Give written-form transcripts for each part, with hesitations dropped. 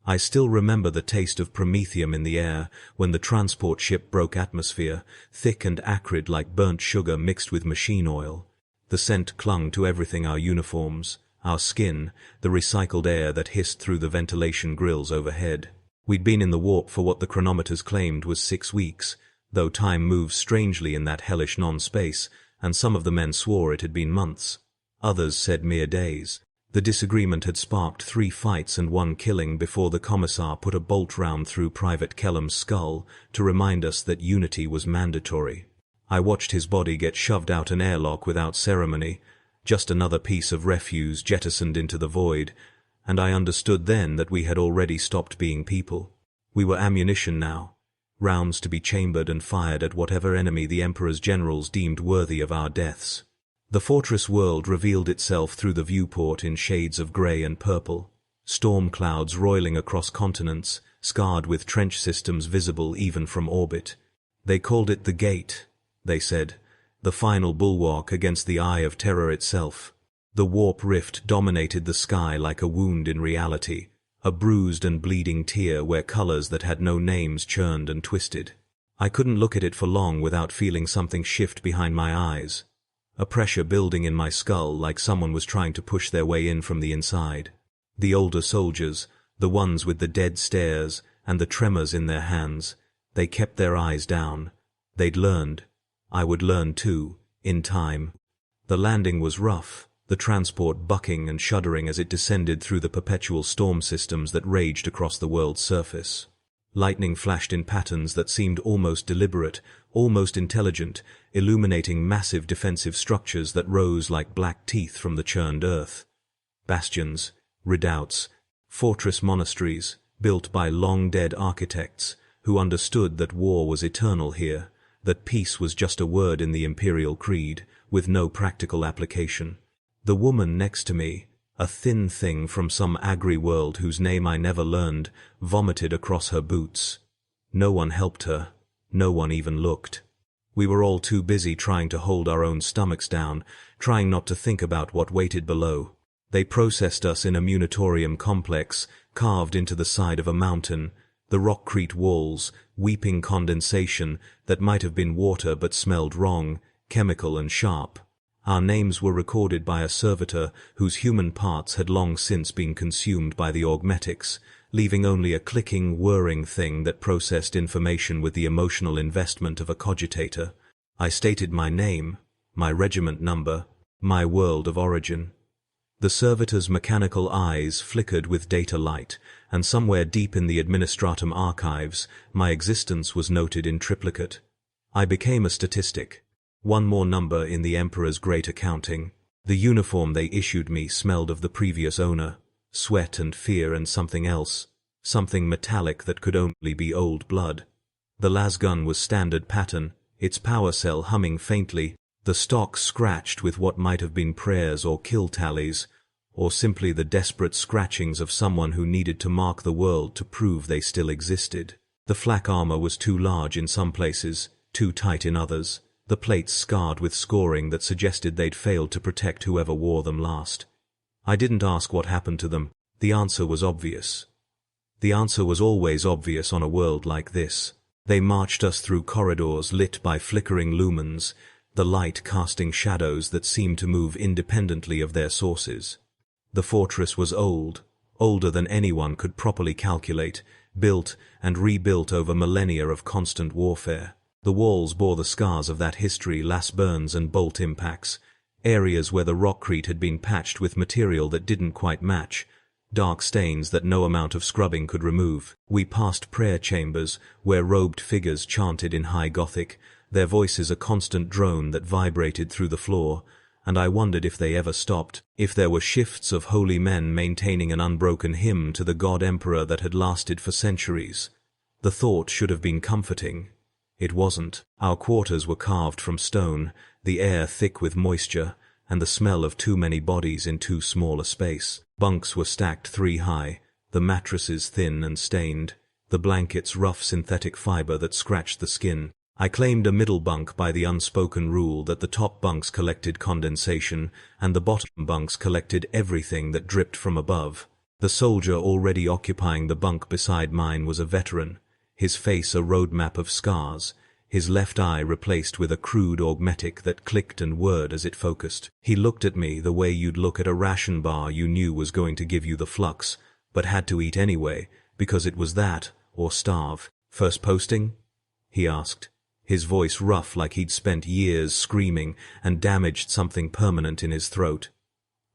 I still remember the taste of promethium in the air when the transport ship broke atmosphere, thick and acrid like burnt sugar mixed with machine oil. The scent clung to everything: our uniforms, our skin, the recycled air that hissed through the ventilation grills overhead. We'd been in the warp for what the chronometers claimed was 6 weeks, though time moves strangely in that hellish non-space, and some of the men swore it had been months. Others said mere days. The disagreement had sparked 3 fights and 1 killing before the commissar put a bolt round through Private Kellam's skull to remind us that unity was mandatory. I watched his body get shoved out an airlock without ceremony, just another piece of refuse jettisoned into the void, and I understood then that we had already stopped being people. We were ammunition now, rounds to be chambered and fired at whatever enemy the Emperor's generals deemed worthy of our deaths. The fortress world revealed itself through the viewport in shades of grey and purple, storm clouds roiling across continents, scarred with trench systems visible even from orbit. They called it the Gate, they said, the final bulwark against the Eye of Terror itself. The warp rift dominated the sky like a wound in reality, a bruised and bleeding tear where colors that had no names churned and twisted. I couldn't look at it for long without feeling something shift behind my eyes, a pressure building in my skull like someone was trying to push their way in from the inside. The older soldiers, the ones with the dead stares and the tremors in their hands, they kept their eyes down. They'd learned. I would learn too, in time. The landing was rough, the transport bucking and shuddering as it descended through the perpetual storm systems that raged across the world's surface. Lightning flashed in patterns that seemed almost deliberate, almost intelligent, illuminating massive defensive structures that rose like black teeth from the churned earth. Bastions, redoubts, fortress monasteries, built by long-dead architects who understood that war was eternal here, that peace was just a word in the Imperial creed, with no practical application. The woman next to me, a thin thing from some agri-world whose name I never learned, vomited across her boots. No one helped her. No one even looked. We were all too busy trying to hold our own stomachs down, trying not to think about what waited below. They processed us in a munitorium complex, carved into the side of a mountain, the rockcrete walls, weeping condensation that might have been water but smelled wrong, chemical and sharp. Our names were recorded by a servitor whose human parts had long since been consumed by the augmetics, leaving only a clicking, whirring thing that processed information with the emotional investment of a cogitator. I stated my name, my regiment number, my world of origin. The servitor's mechanical eyes flickered with data light, and somewhere deep in the administratum archives, my existence was noted in triplicate. I became a statistic. One more number in the Emperor's great accounting. The uniform they issued me smelled of the previous owner, sweat and fear and something else, something metallic that could only be old blood. The lasgun was standard pattern, its power cell humming faintly, the stock scratched with what might have been prayers or kill tallies, or simply the desperate scratchings of someone who needed to mark the world to prove they still existed. The flak armor was too large in some places, too tight in others, the plates scarred with scoring that suggested they'd failed to protect whoever wore them last. I didn't ask what happened to them. The answer was obvious. The answer was always obvious on a world like this. They marched us through corridors lit by flickering lumens, the light casting shadows that seemed to move independently of their sources. The fortress was old, older than anyone could properly calculate, built and rebuilt over millennia of constant warfare. The walls bore the scars of that history, las burns and bolt impacts, areas where the rockcrete had been patched with material that didn't quite match, dark stains that no amount of scrubbing could remove. We passed prayer chambers, where robed figures chanted in high Gothic, their voices a constant drone that vibrated through the floor, and I wondered if they ever stopped, if there were shifts of holy men maintaining an unbroken hymn to the God Emperor that had lasted for centuries. The thought should have been comforting. It wasn't. Our quarters were carved from stone, the air thick with moisture, and the smell of too many bodies in too small a space. Bunks were stacked 3 high, the mattresses thin and stained, the blankets rough synthetic fiber that scratched the skin. I claimed a middle bunk by the unspoken rule that the top bunks collected condensation, and the bottom bunks collected everything that dripped from above. The soldier already occupying the bunk beside mine was a veteran, his face a roadmap of scars, his left eye replaced with a crude augmetic that clicked and whirred as it focused. He looked at me the way you'd look at a ration bar you knew was going to give you the flux, but had to eat anyway, because it was that, or starve. "First posting?" he asked, his voice rough like he'd spent years screaming and damaged something permanent in his throat.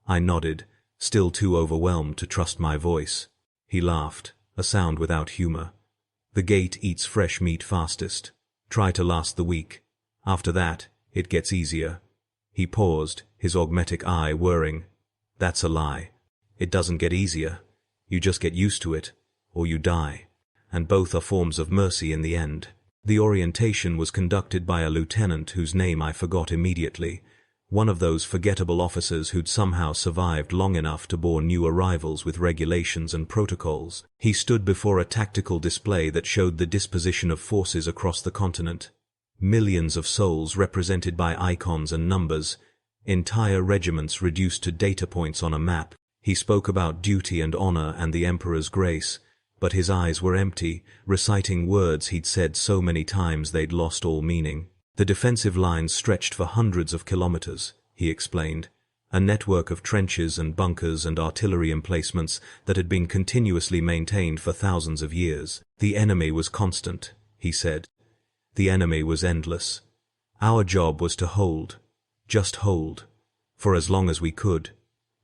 I nodded, still too overwhelmed to trust my voice. He laughed, a sound without humor. "The gate eats fresh meat fastest. Try to last the week. After that, it gets easier." He paused, his augmetic eye whirring. "That's a lie. It doesn't get easier. You just get used to it, or you die. And both are forms of mercy in the end." The orientation was conducted by a lieutenant whose name I forgot immediately, one of those forgettable officers who'd somehow survived long enough to bore new arrivals with regulations and protocols. He stood before a tactical display that showed the disposition of forces across the continent. Millions of souls represented by icons and numbers, entire regiments reduced to data points on a map. He spoke about duty and honor and the Emperor's grace, but his eyes were empty, reciting words he'd said so many times they'd lost all meaning. "The defensive lines stretched for hundreds of kilometers," he explained, "a network of trenches and bunkers and artillery emplacements that had been continuously maintained for thousands of years. The enemy was constant," he said. "The enemy was endless. Our job was to hold, just hold, for as long as we could,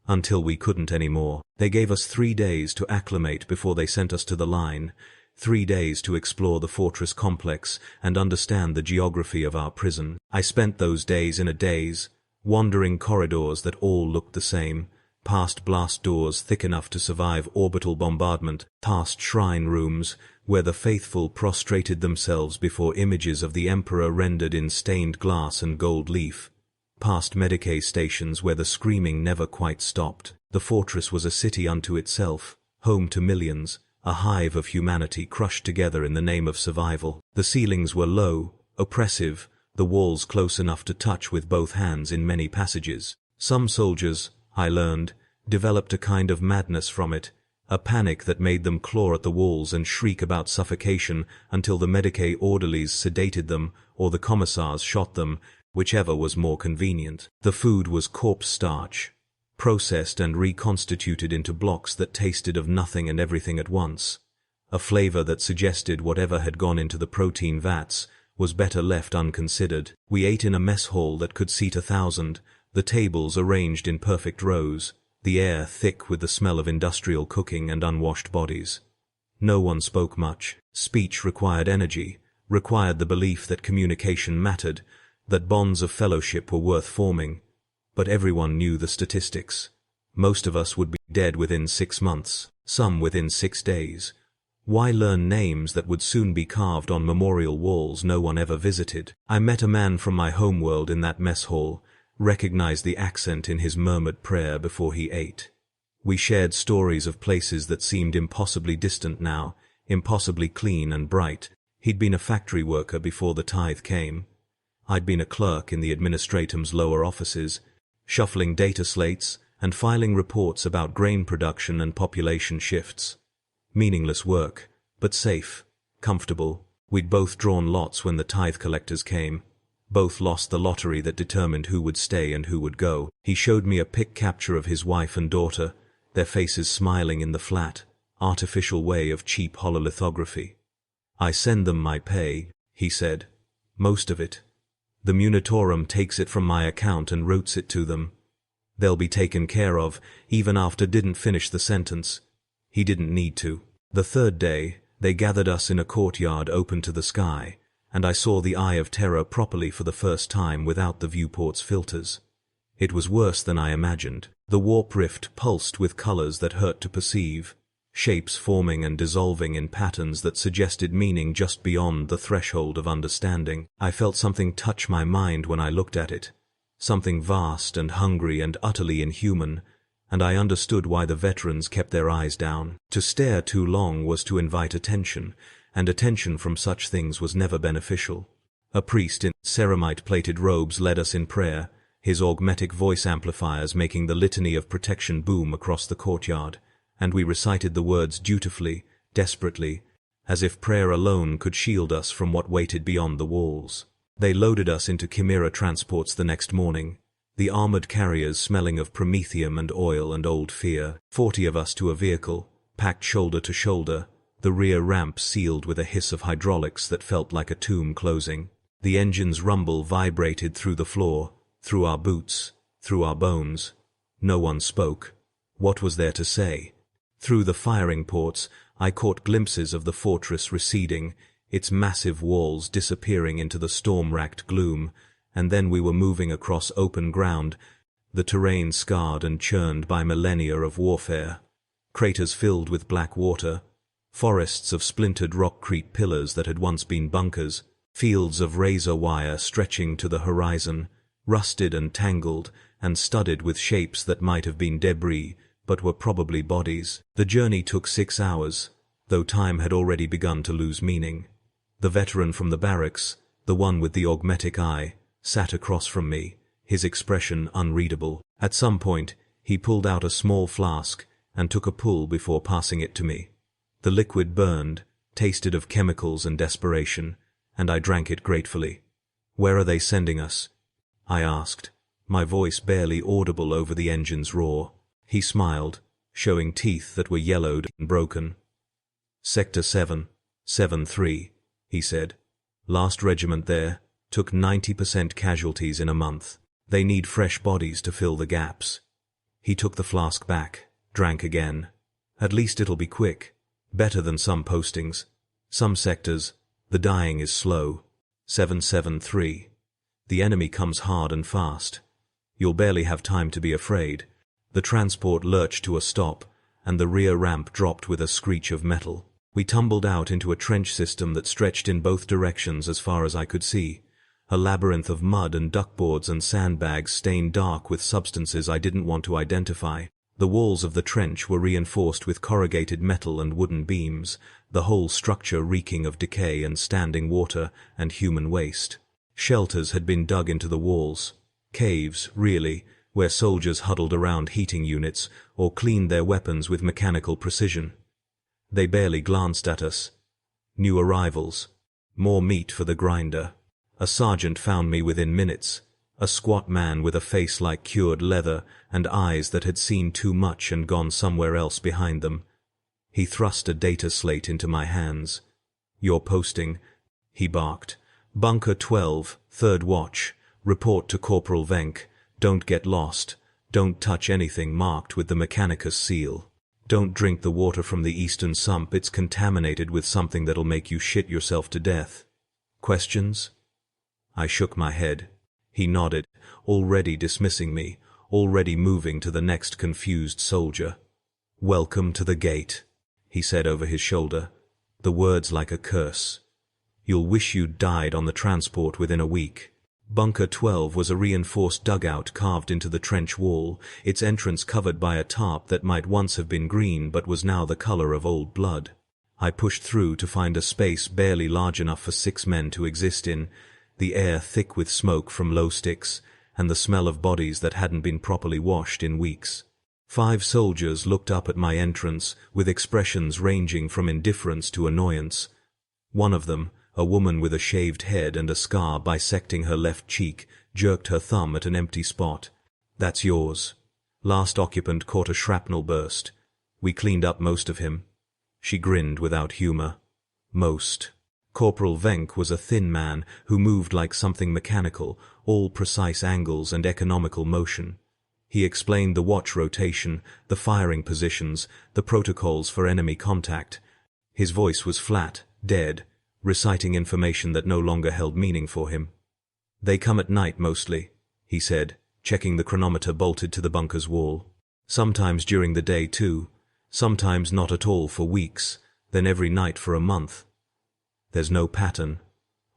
until we couldn't anymore. They gave us 3 days to acclimate before they sent us to the line, 3 days to explore the fortress complex and understand the geography of our prison. I spent those days in a daze, wandering corridors that all looked the same, past blast doors thick enough to survive orbital bombardment, past shrine rooms where the faithful prostrated themselves before images of the Emperor rendered in stained glass and gold leaf, past Medicae stations where the screaming never quite stopped. The fortress was a city unto itself, home to millions, a hive of humanity crushed together in the name of survival. The ceilings were low, oppressive, the walls close enough to touch with both hands in many passages. Some soldiers, I learned, developed a kind of madness from it, a panic that made them claw at the walls and shriek about suffocation until the Medicae orderlies sedated them or the commissars shot them, whichever was more convenient. The food was corpse starch, processed and reconstituted into blocks that tasted of nothing and everything at once. A flavor that suggested whatever had gone into the protein vats was better left unconsidered. We ate in a mess hall that could seat 1,000, the tables arranged in perfect rows, the air thick with the smell of industrial cooking and unwashed bodies. No one spoke much. Speech required energy, required the belief that communication mattered, that bonds of fellowship were worth forming. But everyone knew the statistics. Most of us would be dead within 6 months, some within 6 days. Why learn names that would soon be carved on memorial walls no one ever visited? I met a man from my homeworld in that mess hall, recognized the accent in his murmured prayer before he ate. We shared stories of places that seemed impossibly distant now, impossibly clean and bright. He'd been a factory worker before the tithe came. I'd been a clerk in the administratum's lower offices, shuffling data slates and filing reports about grain production and population shifts. Meaningless work, but safe, comfortable. We'd both drawn lots when the tithe collectors came. Both lost the lottery that determined who would stay and who would go. He showed me a pic capture of his wife and daughter, their faces smiling in the flat, artificial way of cheap hololithography. "I send them my pay," he said. "Most of it. The Munitorum takes it from my account and routes it to them. They'll be taken care of," even after didn't finish the sentence. He didn't need to. The 3rd day, they gathered us in a courtyard open to the sky, and I saw the Eye of Terror properly for the first time without the viewport's filters. It was worse than I imagined. The warp rift pulsed with colors that hurt to perceive, shapes forming and dissolving in patterns that suggested meaning just beyond the threshold of understanding. I felt something touch my mind when I looked at it, something vast and hungry and utterly inhuman, and I understood why the veterans kept their eyes down. To stare too long was to invite attention, and attention from such things was never beneficial. A priest in ceramite-plated robes led us in prayer, his augmetic voice amplifiers making the litany of protection boom across the courtyard, and we recited the words dutifully, desperately, as if prayer alone could shield us from what waited beyond the walls. They loaded us into Chimera transports the next morning, the armored carriers smelling of promethium and oil and old fear. 40 of us to a vehicle, packed shoulder to shoulder, the rear ramp sealed with a hiss of hydraulics that felt like a tomb closing. The engine's rumble vibrated through the floor, through our boots, through our bones. No one spoke. What was there to say? Through the firing ports, I caught glimpses of the fortress receding, its massive walls disappearing into the storm-racked gloom, and then we were moving across open ground, the terrain scarred and churned by millennia of warfare. Craters filled with black water, forests of splintered rockcrete pillars that had once been bunkers, fields of razor wire stretching to the horizon, rusted and tangled, and studded with shapes that might have been debris, but were probably bodies. The journey took 6 hours, though time had already begun to lose meaning. The veteran from the barracks, the one with the augmetic eye, sat across from me, his expression unreadable. At some point, he pulled out a small flask and took a pull before passing it to me. The liquid burned, tasted of chemicals and desperation, and I drank it gratefully. "Where are they sending us?" I asked, my voice barely audible over the engine's roar. He smiled, showing teeth that were yellowed and broken. "Sector 7, 7-3, he said. "Last regiment there, took 90% casualties in a month. They need fresh bodies to fill the gaps." He took the flask back, drank again. "At least it'll be quick. Better than some postings. Some sectors, the dying is slow. 7-7-3. The enemy comes hard and fast. You'll barely have time to be afraid." The transport lurched to a stop, and the rear ramp dropped with a screech of metal. We tumbled out into a trench system that stretched in both directions as far as I could see, a labyrinth of mud and duckboards and sandbags stained dark with substances I didn't want to identify. The walls of the trench were reinforced with corrugated metal and wooden beams, the whole structure reeking of decay and standing water and human waste. Shelters had been dug into the walls. Caves, really, where soldiers huddled around heating units or cleaned their weapons with mechanical precision. They barely glanced at us. New arrivals. More meat for the grinder. A sergeant found me within minutes, a squat man with a face like cured leather and eyes that had seen too much and gone somewhere else behind them. He thrust a data slate into my hands. "Your posting," he barked. "Bunker 12, 3rd watch. Report to Corporal Venk. Don't get lost. Don't touch anything marked with the Mechanicus seal. Don't drink the water from the eastern sump. It's contaminated with something that'll make you shit yourself to death. Questions?" I shook my head. He nodded, already dismissing me, already moving to the next confused soldier. "Welcome to the gate," he said over his shoulder, the words like a curse. "You'll wish you'd died on the transport within a week." Bunker 12 was a reinforced dugout carved into the trench wall, its entrance covered by a tarp that might once have been green but was now the color of old blood. I pushed through to find a space barely large enough for 6 men to exist in, the air thick with smoke from low sticks, and the smell of bodies that hadn't been properly washed in weeks. 5 soldiers looked up at my entrance, with expressions ranging from indifference to annoyance. One of them, a woman with a shaved head and a scar bisecting her left cheek, jerked her thumb at an empty spot. "That's yours. Last occupant caught a shrapnel burst. We cleaned up most of him." She grinned without humor. "Most." Corporal Venk was a thin man who moved like something mechanical, all precise angles and economical motion. He explained the watch rotation, the firing positions, the protocols for enemy contact. His voice was flat, dead, reciting information that no longer held meaning for him. "They come at night mostly," he said, checking the chronometer bolted to the bunker's wall. "Sometimes during the day too, sometimes not at all for weeks, then every night for a month. There's no pattern.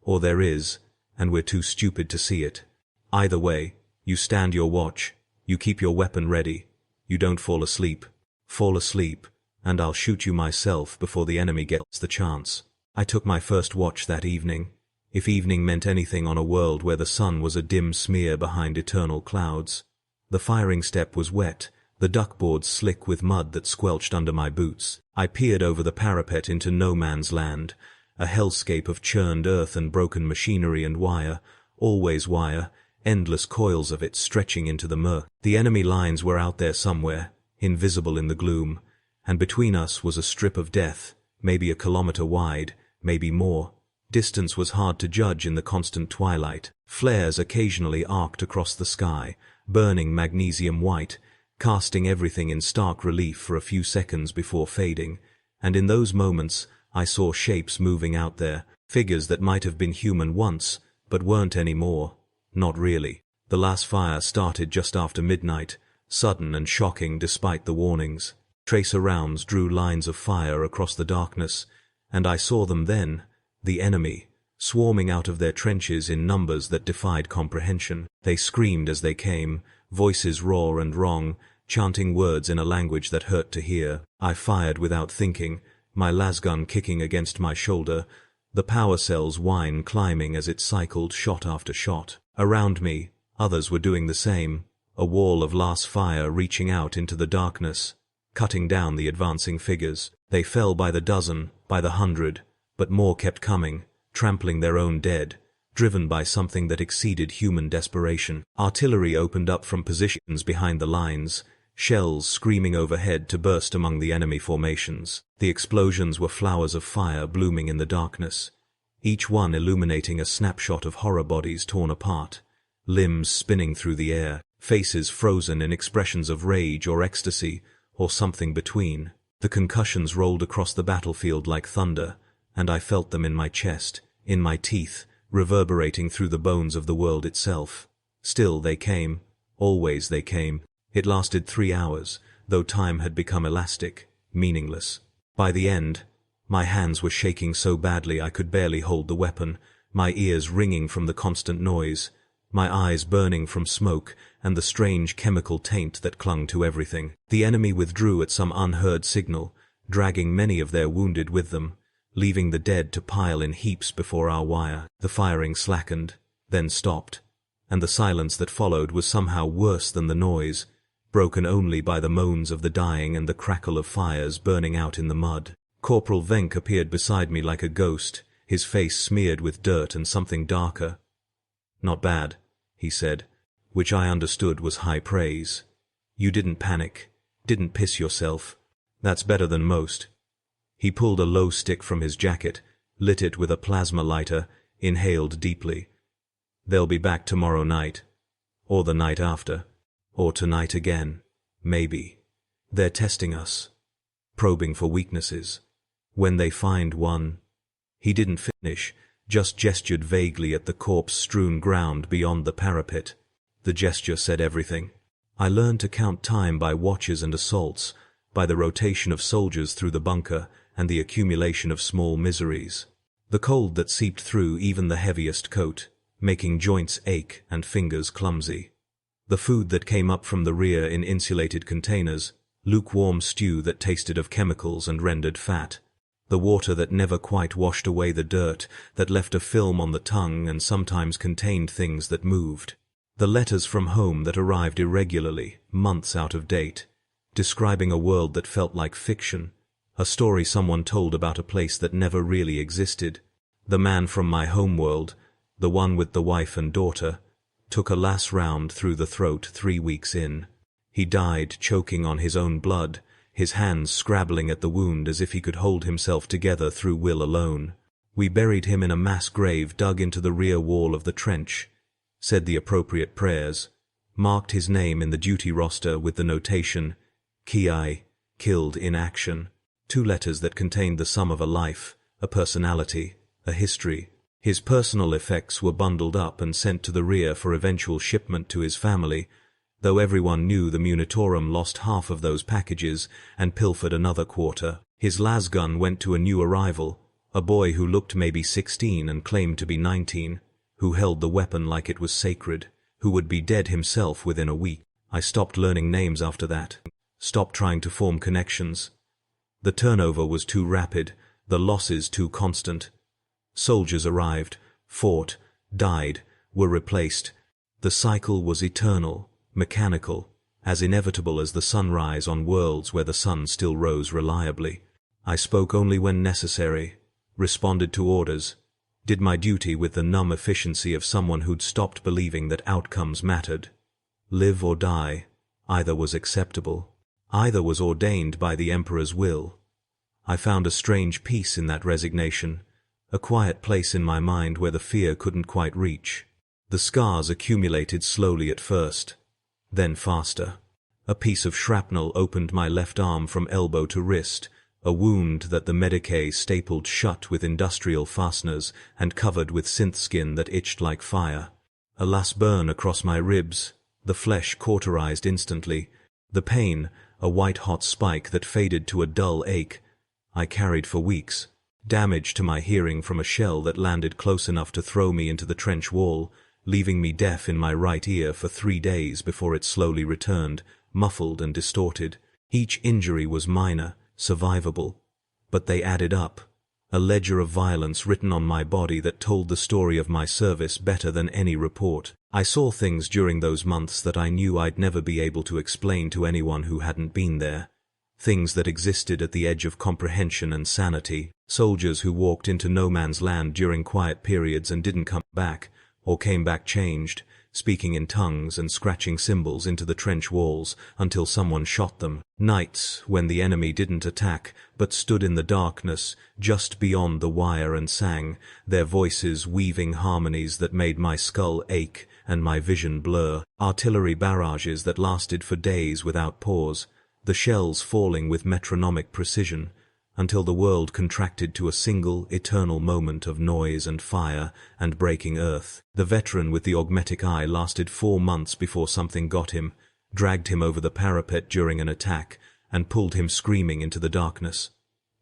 Or there is, and we're too stupid to see it. Either way, you stand your watch, you keep your weapon ready, you don't fall asleep. Fall asleep, and I'll shoot you myself before the enemy gets the chance." I took my first watch that evening, if evening meant anything on a world where the sun was a dim smear behind eternal clouds. The firing step was wet, the duckboards slick with mud that squelched under my boots. I peered over the parapet into no man's land, a hellscape of churned earth and broken machinery and wire, always wire, endless coils of it stretching into the murk. The enemy lines were out there somewhere, invisible in the gloom, and between us was a strip of death, maybe a kilometer wide, maybe more. Distance was hard to judge in the constant twilight. Flares occasionally arced across the sky, burning magnesium white, casting everything in stark relief for a few seconds before fading, and in those moments I saw shapes moving out there, figures that might have been human once, but weren't anymore. Not really. The last fire started just after midnight, sudden and shocking despite the warnings. Tracer rounds drew lines of fire across the darkness, and I saw them then, the enemy, swarming out of their trenches in numbers that defied comprehension. They screamed as they came, voices raw and wrong, chanting words in a language that hurt to hear. I fired without thinking, my lasgun kicking against my shoulder, the power cell's whine climbing as it cycled shot after shot. Around me, others were doing the same, a wall of last fire reaching out into the darkness, cutting down the advancing figures. They fell by the dozen, by the hundred, but more kept coming, trampling their own dead, driven by something that exceeded human desperation. Artillery opened up from positions behind the lines, shells screaming overhead to burst among the enemy formations. The explosions were flowers of fire blooming in the darkness, each one illuminating a snapshot of horror bodies torn apart, limbs spinning through the air, faces frozen in expressions of rage or ecstasy, or something between. The concussions rolled across the battlefield like thunder, and I felt them in my chest, in my teeth, reverberating through the bones of the world itself. Still they came, always they came. It lasted 3 hours, though time had become elastic, meaningless. By the end, my hands were shaking so badly I could barely hold the weapon, my ears ringing from the constant noise, my eyes burning from smoke and the strange chemical taint that clung to everything. The enemy withdrew at some unheard signal, dragging many of their wounded with them, leaving the dead to pile in heaps before our wire. The firing slackened, then stopped, and the silence that followed was somehow worse than the noise, broken only by the moans of the dying and the crackle of fires burning out in the mud. Corporal Venk appeared beside me like a ghost, his face smeared with dirt and something darker. "Not bad," he said, which I understood was high praise. "You didn't panic, didn't piss yourself. That's better than most." He pulled a low stick from his jacket, lit it with a plasma lighter, inhaled deeply. "They'll be back tomorrow night. Or the night after. Or tonight again. Maybe. They're testing us. Probing for weaknesses. When they find one..." He didn't finish, just gestured vaguely at the corpse-strewn ground beyond the parapet. The gesture said everything. I learned to count time by watches and assaults, by the rotation of soldiers through the bunker and the accumulation of small miseries. The cold that seeped through even the heaviest coat, making joints ache and fingers clumsy. The food that came up from the rear in insulated containers, lukewarm stew that tasted of chemicals and rendered fat. The water that never quite washed away the dirt, that left a film on the tongue and sometimes contained things that moved. The letters from home that arrived irregularly, months out of date, describing a world that felt like fiction, a story someone told about a place that never really existed. The man from my homeworld, the one with the wife and daughter, took a last round through the throat 3 weeks in. He died choking on his own blood, his hands scrabbling at the wound as if he could hold himself together through will alone. We buried him in a mass grave dug into the rear wall of the trench, said the appropriate prayers, marked his name in the duty roster with the notation, Ki, killed in action. 2 letters that contained the sum of a life, a personality, a history. His personal effects were bundled up and sent to the rear for eventual shipment to his family, though everyone knew the Munitorum lost half of those packages and pilfered another quarter. His lasgun went to a new arrival, a boy who looked maybe 16 and claimed to be 19, who held the weapon like it was sacred, who would be dead himself within a week. I stopped learning names after that, stopped trying to form connections. The turnover was too rapid, the losses too constant. Soldiers arrived, fought, died, were replaced. The cycle was eternal, mechanical, as inevitable as the sunrise on worlds where the sun still rose reliably. I spoke only when necessary, responded to orders, did my duty with the numb efficiency of someone who'd stopped believing that outcomes mattered. Live or die, either was acceptable. Either was ordained by the Emperor's will. I found a strange peace in that resignation, a quiet place in my mind where the fear couldn't quite reach. The scars accumulated slowly at first, then faster. A piece of shrapnel opened my left arm from elbow to wrist, a wound that the Medicae stapled shut with industrial fasteners and covered with synth skin that itched like fire. A last burn across my ribs, the flesh cauterized instantly. The pain, a white-hot spike that faded to a dull ache, I carried for weeks. Damage to my hearing from a shell that landed close enough to throw me into the trench wall, leaving me deaf in my right ear for 3 days before it slowly returned, muffled and distorted. Each injury was minor, survivable, but they added up. A ledger of violence written on my body that told the story of my service better than any report. I saw things during those months that I knew I'd never be able to explain to anyone who hadn't been there. Things that existed at the edge of comprehension and sanity. Soldiers who walked into no man's land during quiet periods and didn't come back, or came back changed, speaking in tongues and scratching symbols into the trench walls until someone shot them. Nights when the enemy didn't attack, but stood in the darkness just beyond the wire and sang, their voices weaving harmonies that made my skull ache and my vision blur. Artillery barrages that lasted for days without pause, the shells falling with metronomic precision, until the world contracted to a single, eternal moment of noise and fire and breaking earth. The veteran with the augmetic eye lasted 4 months before something got him, dragged him over the parapet during an attack, and pulled him screaming into the darkness.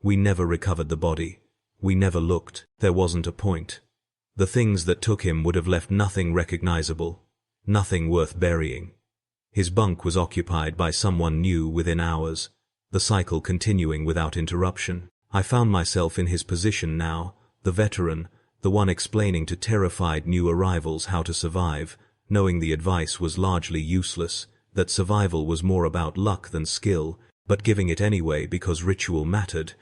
We never recovered the body. We never looked. There wasn't a point. The things that took him would have left nothing recognizable, nothing worth burying. His bunk was occupied by someone new within hours, the cycle continuing without interruption. I found myself in his position now, the veteran, the one explaining to terrified new arrivals how to survive, knowing the advice was largely useless, that survival was more about luck than skill, but giving it anyway because ritual mattered,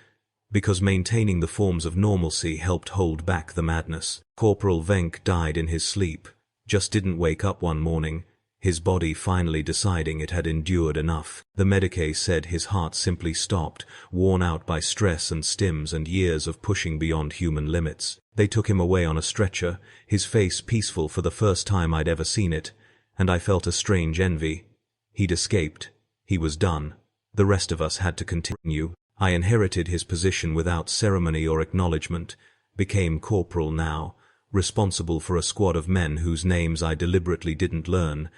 because maintaining the forms of normalcy helped hold back the madness. Corporal Venk died in his sleep, just didn't wake up one morning, his body finally deciding it had endured enough. The Medicae said his heart simply stopped, worn out by stress and stims and years of pushing beyond human limits. They took him away on a stretcher, his face peaceful for the first time I'd ever seen it, and I felt a strange envy. He'd escaped. He was done. The rest of us had to continue. I inherited his position without ceremony or acknowledgement, became corporal now, responsible for a squad of men whose names I deliberately didn't learn,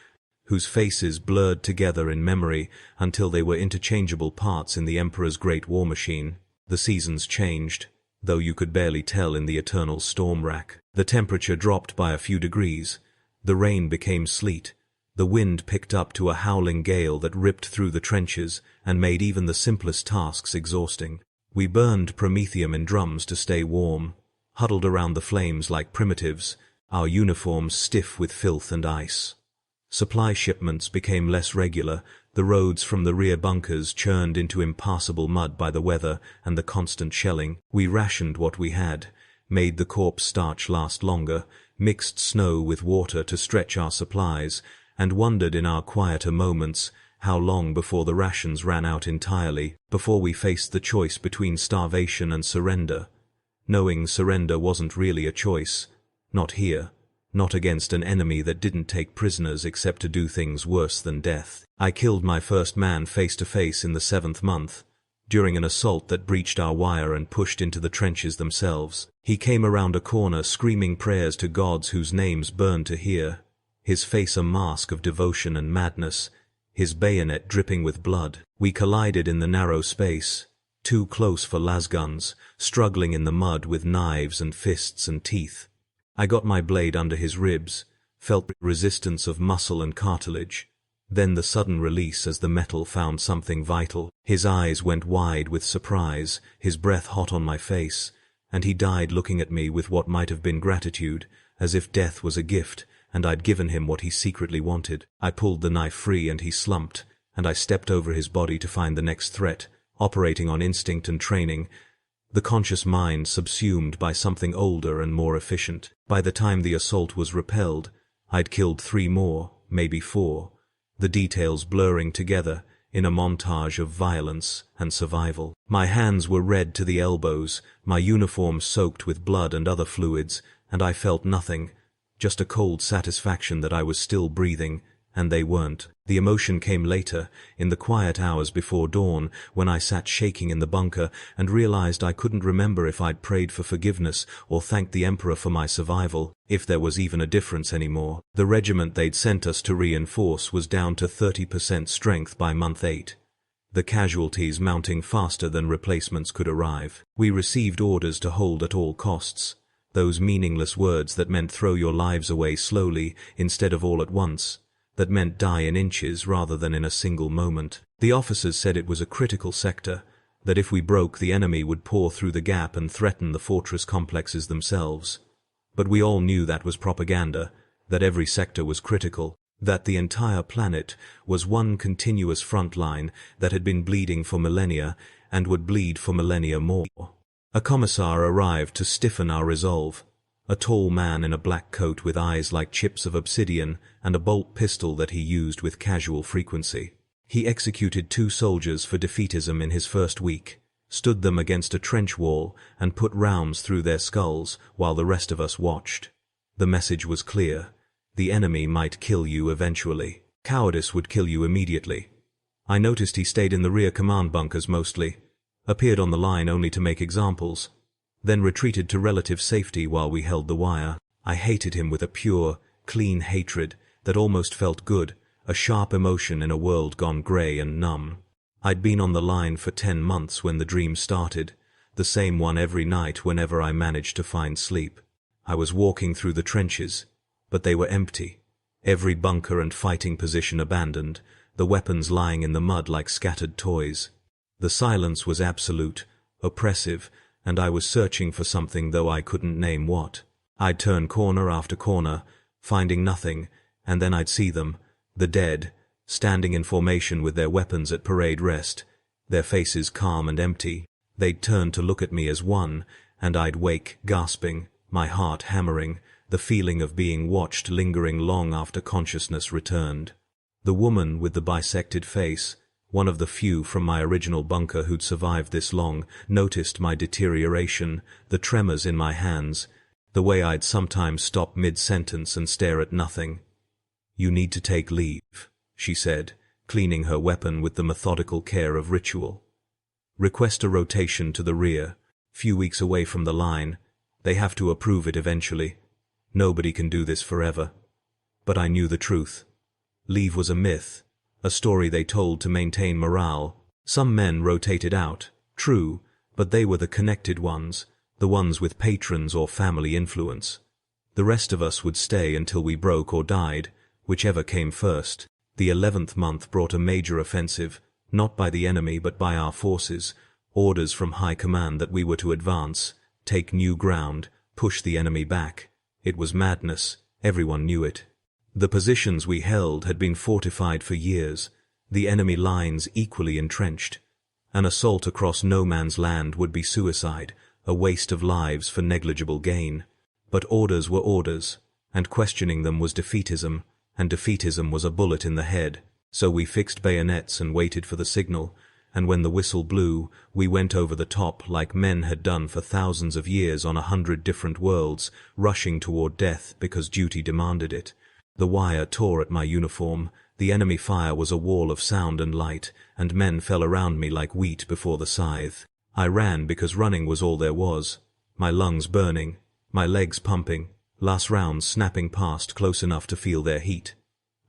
whose faces blurred together in memory until they were interchangeable parts in the Emperor's great war machine. The seasons changed, though you could barely tell in the eternal storm rack. The temperature dropped by a few degrees. The rain became sleet. The wind picked up to a howling gale that ripped through the trenches and made even the simplest tasks exhausting. We burned promethium in drums to stay warm, huddled around the flames like primitives, our uniforms stiff with filth and ice. Supply shipments became less regular, the roads from the rear bunkers churned into impassable mud by the weather and the constant shelling. We rationed what we had, made the corpse starch last longer, mixed snow with water to stretch our supplies, and wondered in our quieter moments how long before the rations ran out entirely, before we faced the choice between starvation and surrender, knowing surrender wasn't really a choice, not here. Not against an enemy that didn't take prisoners except to do things worse than death. I killed my first man face to face in the 7th month, during an assault that breached our wire and pushed into the trenches themselves. He came around a corner screaming prayers to gods whose names burned to hear, his face a mask of devotion and madness, his bayonet dripping with blood. We collided in the narrow space, too close for lasguns, struggling in the mud with knives and fists and teeth. I got my blade under his ribs, felt the resistance of muscle and cartilage, then the sudden release as the metal found something vital. His eyes went wide with surprise, his breath hot on my face, and he died looking at me with what might have been gratitude, as if death was a gift, and I'd given him what he secretly wanted. I pulled the knife free and he slumped, and I stepped over his body to find the next threat, operating on instinct and training, the conscious mind subsumed by something older and more efficient. By the time the assault was repelled, I'd killed 3 more, maybe 4, the details blurring together in a montage of violence and survival. My hands were red to the elbows, my uniform soaked with blood and other fluids, and I felt nothing, just a cold satisfaction that I was still breathing, and they weren't. The emotion came later, in the quiet hours before dawn, when I sat shaking in the bunker and realized I couldn't remember if I'd prayed for forgiveness or thanked the Emperor for my survival, if there was even a difference anymore. The regiment they'd sent us to reinforce was down to 30% strength by month 8. The casualties mounting faster than replacements could arrive. We received orders to hold at all costs. Those meaningless words that meant throw your lives away slowly instead of all at once. That meant die in inches rather than in a single moment. The officers said it was a critical sector, that if we broke, the enemy would pour through the gap and threaten the fortress complexes themselves. But we all knew that was propaganda, that every sector was critical, that the entire planet was one continuous front line that had been bleeding for millennia and would bleed for millennia more. A commissar arrived to stiffen our resolve. A tall man in a black coat with eyes like chips of obsidian and a bolt pistol that he used with casual frequency. He executed 2 soldiers for defeatism in his first week, stood them against a trench wall and put rounds through their skulls while the rest of us watched. The message was clear. The enemy might kill you eventually. Cowardice would kill you immediately. I noticed he stayed in the rear command bunkers mostly, appeared on the line only to make examples, then retreated to relative safety while we held the wire. I hated him with a pure, clean hatred that almost felt good, a sharp emotion in a world gone grey and numb. I'd been on the line for 10 months when the dream started, the same one every night whenever I managed to find sleep. I was walking through the trenches, but they were empty. Every bunker and fighting position abandoned, the weapons lying in the mud like scattered toys. The silence was absolute, oppressive, and I was searching for something, though I couldn't name what. I'd turn corner after corner, finding nothing, and then I'd see them, the dead, standing in formation with their weapons at parade rest, their faces calm and empty. They'd turn to look at me as one, and I'd wake, gasping, my heart hammering, the feeling of being watched lingering long after consciousness returned. The woman with the bisected face, one of the few from my original bunker who'd survived this long, noticed my deterioration, the tremors in my hands, the way I'd sometimes stop mid-sentence and stare at nothing. "You need to take leave," she said, cleaning her weapon with the methodical care of ritual. "Request a rotation to the rear, few weeks away from the line. They have to approve it eventually. Nobody can do this forever." But I knew the truth. Leave was a myth, a story they told to maintain morale. Some men rotated out, true, but they were the connected ones, the ones with patrons or family influence. The rest of us would stay until we broke or died, whichever came first. The 11th month brought a major offensive, not by the enemy but by our forces, orders from high command that we were to advance, take new ground, push the enemy back. It was madness, everyone knew it. The positions we held had been fortified for years, the enemy lines equally entrenched. An assault across no man's land would be suicide, a waste of lives for negligible gain. But orders were orders, and questioning them was defeatism, and defeatism was a bullet in the head. So we fixed bayonets and waited for the signal, and when the whistle blew, we went over the top like men had done for thousands of years on 100 different worlds, rushing toward death because duty demanded it. The wire tore at my uniform, the enemy fire was a wall of sound and light, and men fell around me like wheat before the scythe. I ran because running was all there was, my lungs burning, my legs pumping, last rounds snapping past close enough to feel their heat.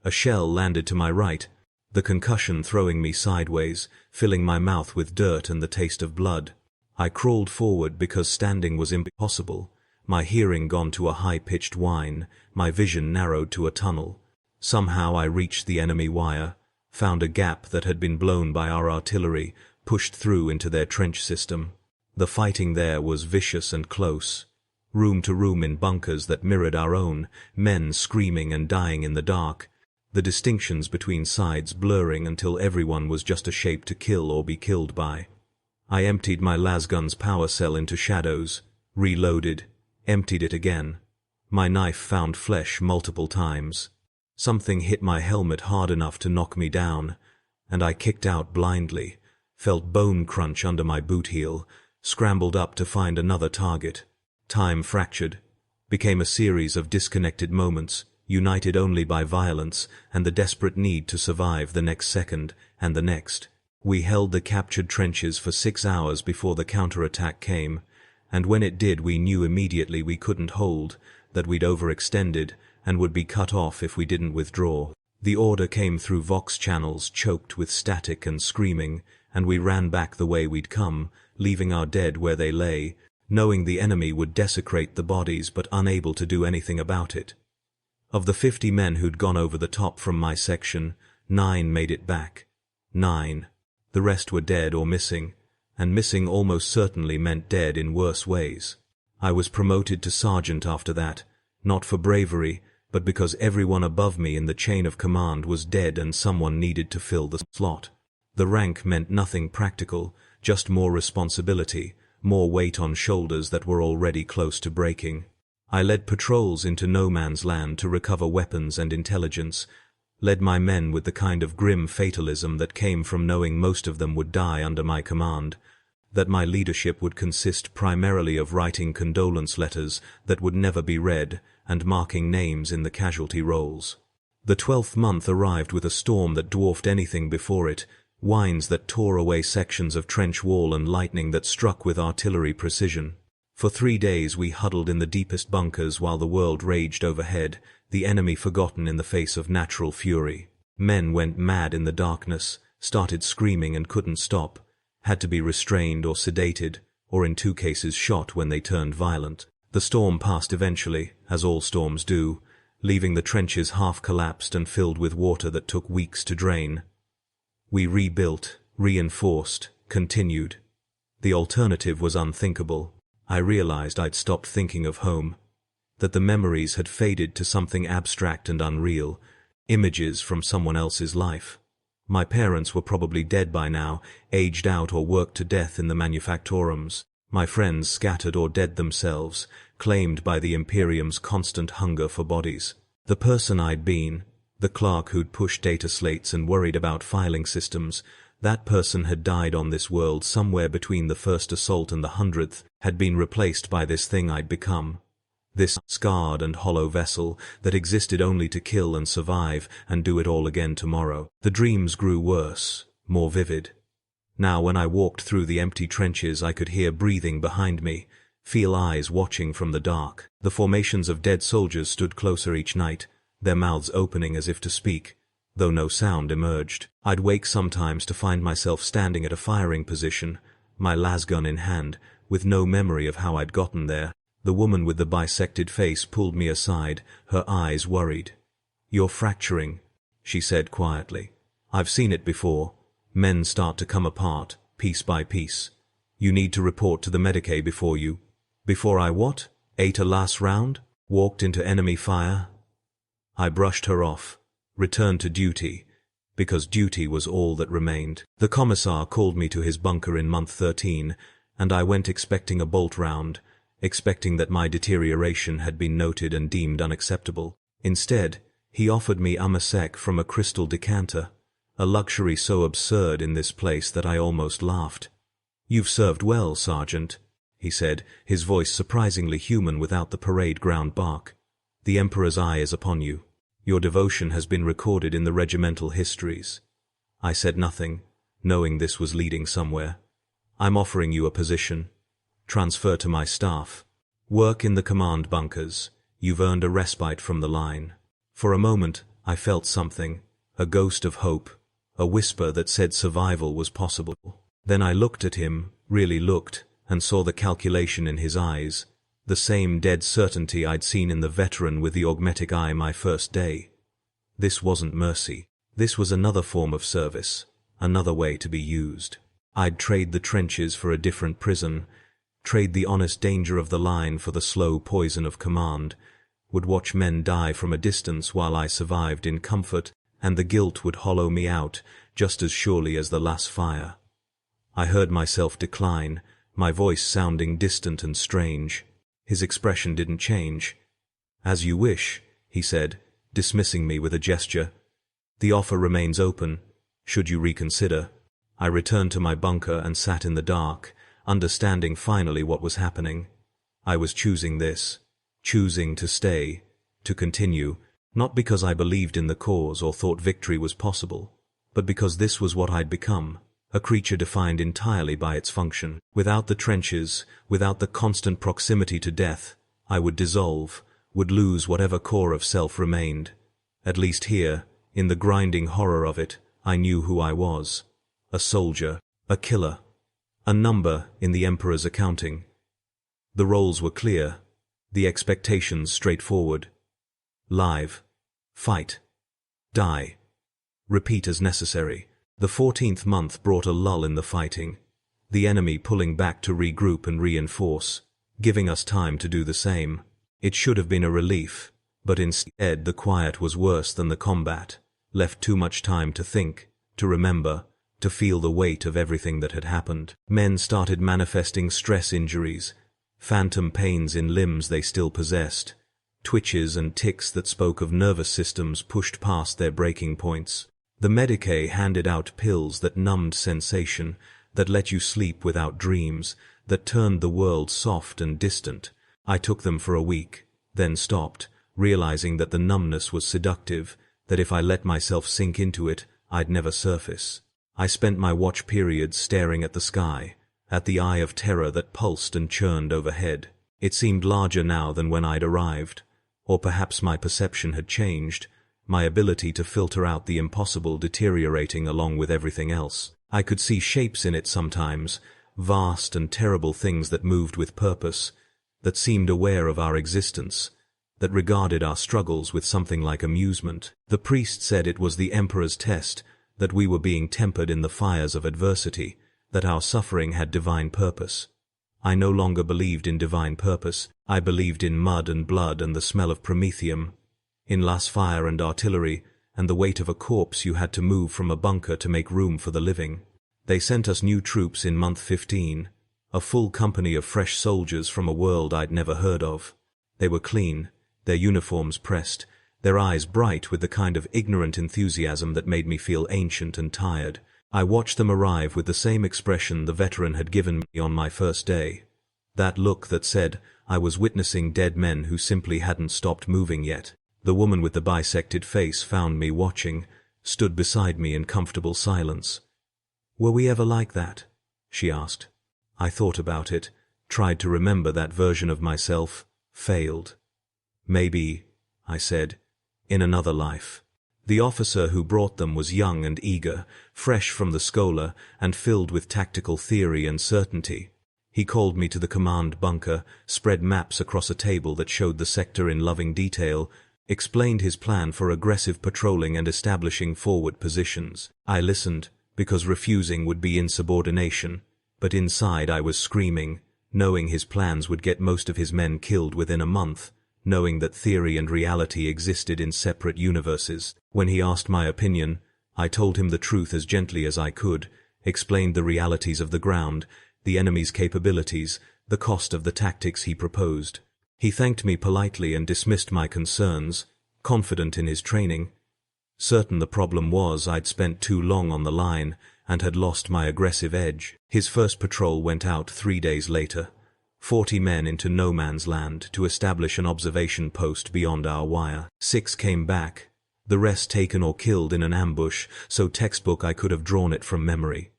A shell landed to my right, the concussion throwing me sideways, filling my mouth with dirt and the taste of blood. I crawled forward because standing was impossible, my hearing gone to a high-pitched whine, my vision narrowed to a tunnel. Somehow I reached the enemy wire, found a gap that had been blown by our artillery, pushed through into their trench system. The fighting there was vicious and close. Room to room in bunkers that mirrored our own, men screaming and dying in the dark. the distinctions between sides blurring until everyone was just a shape to kill or be killed by. I emptied my lasgun's power cell into shadows, reloaded, emptied it again. My knife found flesh multiple times. Something hit my helmet hard enough to knock me down, and I kicked out blindly, felt bone crunch under my boot heel, scrambled up to find another target. Time fractured, became a series of disconnected moments, united only by violence and the desperate need to survive the next second and the next. We held the captured trenches for 6 hours before the counterattack came, and when it did we knew immediately we couldn't hold, that we'd overextended and would be cut off if we didn't withdraw. The order came through Vox channels choked with static and screaming, and we ran back the way we'd come, leaving our dead where they lay, knowing the enemy would desecrate the bodies but unable to do anything about it. Of the 50 men who'd gone over the top from my section, 9 made it back. 9. The rest were dead or missing, and missing almost certainly meant dead in worse ways. I was promoted to sergeant after that, not for bravery, but because everyone above me in the chain of command was dead and someone needed to fill the slot. The rank meant nothing practical, just more responsibility, more weight on shoulders that were already close to breaking. I led patrols into no man's land to recover weapons and intelligence, led my men with the kind of grim fatalism that came from knowing most of them would die under my command, that my leadership would consist primarily of writing condolence letters that would never be read and marking names in the casualty rolls. The 12th month arrived with a storm that dwarfed anything before it, winds that tore away sections of trench wall and lightning that struck with artillery precision. For 3 days we huddled in the deepest bunkers while the world raged overhead, the enemy forgotten in the face of natural fury. Men went mad in the darkness, started screaming and couldn't stop, had to be restrained or sedated, or in 2 cases shot when they turned violent. The storm passed eventually, as all storms do, leaving the trenches half collapsed and filled with water that took weeks to drain. We rebuilt, reinforced, continued. The alternative was unthinkable. I realized I'd stopped thinking of home, that the memories had faded to something abstract and unreal, images from someone else's life. My parents were probably dead by now, aged out or worked to death in the manufactorums. My friends scattered or dead themselves, claimed by the Imperium's constant hunger for bodies. The person I'd been, the clerk who'd pushed data slates and worried about filing systems, that person had died on this world somewhere between the first assault and the 100th, had been replaced by this thing I'd become. This scarred and hollow vessel that existed only to kill and survive and do it all again tomorrow. The dreams grew worse, more vivid. Now when I walked through the empty trenches I could hear breathing behind me, feel eyes watching from the dark. The formations of dead soldiers stood closer each night, their mouths opening as if to speak, though no sound emerged. I'd wake sometimes to find myself standing at a firing position, my lasgun in hand, with no memory of how I'd gotten there. The woman with the bisected face pulled me aside, her eyes worried. "You're fracturing," she said quietly. "I've seen it before. Men start to come apart, piece by piece. You need to report to the Medicae before you." "Before I what? Ate a last round? Walked into enemy fire?" I brushed her off, returned to duty, because duty was all that remained. The commissar called me to his bunker in month 13, and I went expecting a bolt round, expecting that my deterioration had been noted and deemed unacceptable. Instead, he offered me sec from a crystal decanter, a luxury so absurd in this place that I almost laughed. "You've served well, Sergeant," he said, his voice surprisingly human without the parade ground bark. "The Emperor's eye is upon you. Your devotion has been recorded in the regimental histories." I said nothing, knowing this was leading somewhere. "I'm offering you a position. Transfer to my staff. Work in the command bunkers. You've earned a respite from the line." For a moment, I felt something, a ghost of hope, a whisper that said survival was possible. Then I looked at him, really looked, and saw the calculation in his eyes, the same dead certainty I'd seen in the veteran with the augmetic eye my first day. This wasn't mercy. This was another form of service, another way to be used. I'd trade the trenches for a different prison, trade the honest danger of the line for the slow poison of command, would watch men die from a distance while I survived in comfort and the guilt would hollow me out just as surely as the last fire. I heard myself decline, my voice sounding distant and strange. His expression didn't change. "As you wish," he said, dismissing me with a gesture. "The offer remains open, should you reconsider." I returned to my bunker and sat in the dark, understanding finally what was happening. I was choosing this, choosing to stay, to continue, not because I believed in the cause or thought victory was possible, but because this was what I'd become, a creature defined entirely by its function. Without the trenches, without the constant proximity to death, I would dissolve, would lose whatever core of self remained. At least here, in the grinding horror of it, I knew who I was. A soldier, a killer, a number in the Emperor's accounting. The roles were clear, the expectations straightforward. Live, fight, die, repeat as necessary. The 14th month brought a lull in the fighting, the enemy pulling back to regroup and reinforce, giving us time to do the same. It should have been a relief, but instead the quiet was worse than the combat, left too much time to think, to remember, to feel the weight of everything that had happened. Men started manifesting stress injuries, phantom pains in limbs they still possessed, twitches and tics that spoke of nervous systems pushed past their breaking points. The Medicae handed out pills that numbed sensation, that let you sleep without dreams, that turned the world soft and distant. I took them for a week, then stopped, realizing that the numbness was seductive, that if I let myself sink into it, I'd never surface. I spent my watch periods staring at the sky, at the eye of terror that pulsed and churned overhead. It seemed larger now than when I'd arrived, or perhaps my perception had changed, my ability to filter out the impossible deteriorating along with everything else. I could see shapes in it sometimes, vast and terrible things that moved with purpose, that seemed aware of our existence, that regarded our struggles with something like amusement. The priest said it was the Emperor's test, that we were being tempered in the fires of adversity, that our suffering had divine purpose. I no longer believed in divine purpose. I believed in mud and blood and the smell of promethium, in last fire and artillery, and the weight of a corpse you had to move from a bunker to make room for the living. They sent us new troops in month 15, a full company of fresh soldiers from a world I'd never heard of. They were clean, their uniforms pressed, their eyes bright with the kind of ignorant enthusiasm that made me feel ancient and tired. I watched them arrive with the same expression the veteran had given me on my first day. That look that said I was witnessing dead men who simply hadn't stopped moving yet. The woman with the bisected face found me watching, stood beside me in comfortable silence. "Were we ever like that?" she asked. I thought about it, tried to remember that version of myself, failed. "Maybe," I said, "in another life." The officer who brought them was young and eager, fresh from the schola and filled with tactical theory and certainty. He called me to the command bunker, spread maps across a table that showed the sector in loving detail, explained his plan for aggressive patrolling and establishing forward positions. I listened, because refusing would be insubordination, but inside I was screaming, knowing his plans would get most of his men killed within a month, knowing that theory and reality existed in separate universes. When he asked my opinion, I told him the truth as gently as I could, explained the realities of the ground, the enemy's capabilities, the cost of the tactics he proposed. He thanked me politely and dismissed my concerns, confident in his training. Certain the problem was I'd spent too long on the line and had lost my aggressive edge. His first patrol went out 3 days later, 40 men into no man's land to establish an observation post beyond our wire. 6 came back, the rest taken or killed in an ambush, so textbook I could have drawn it from memory.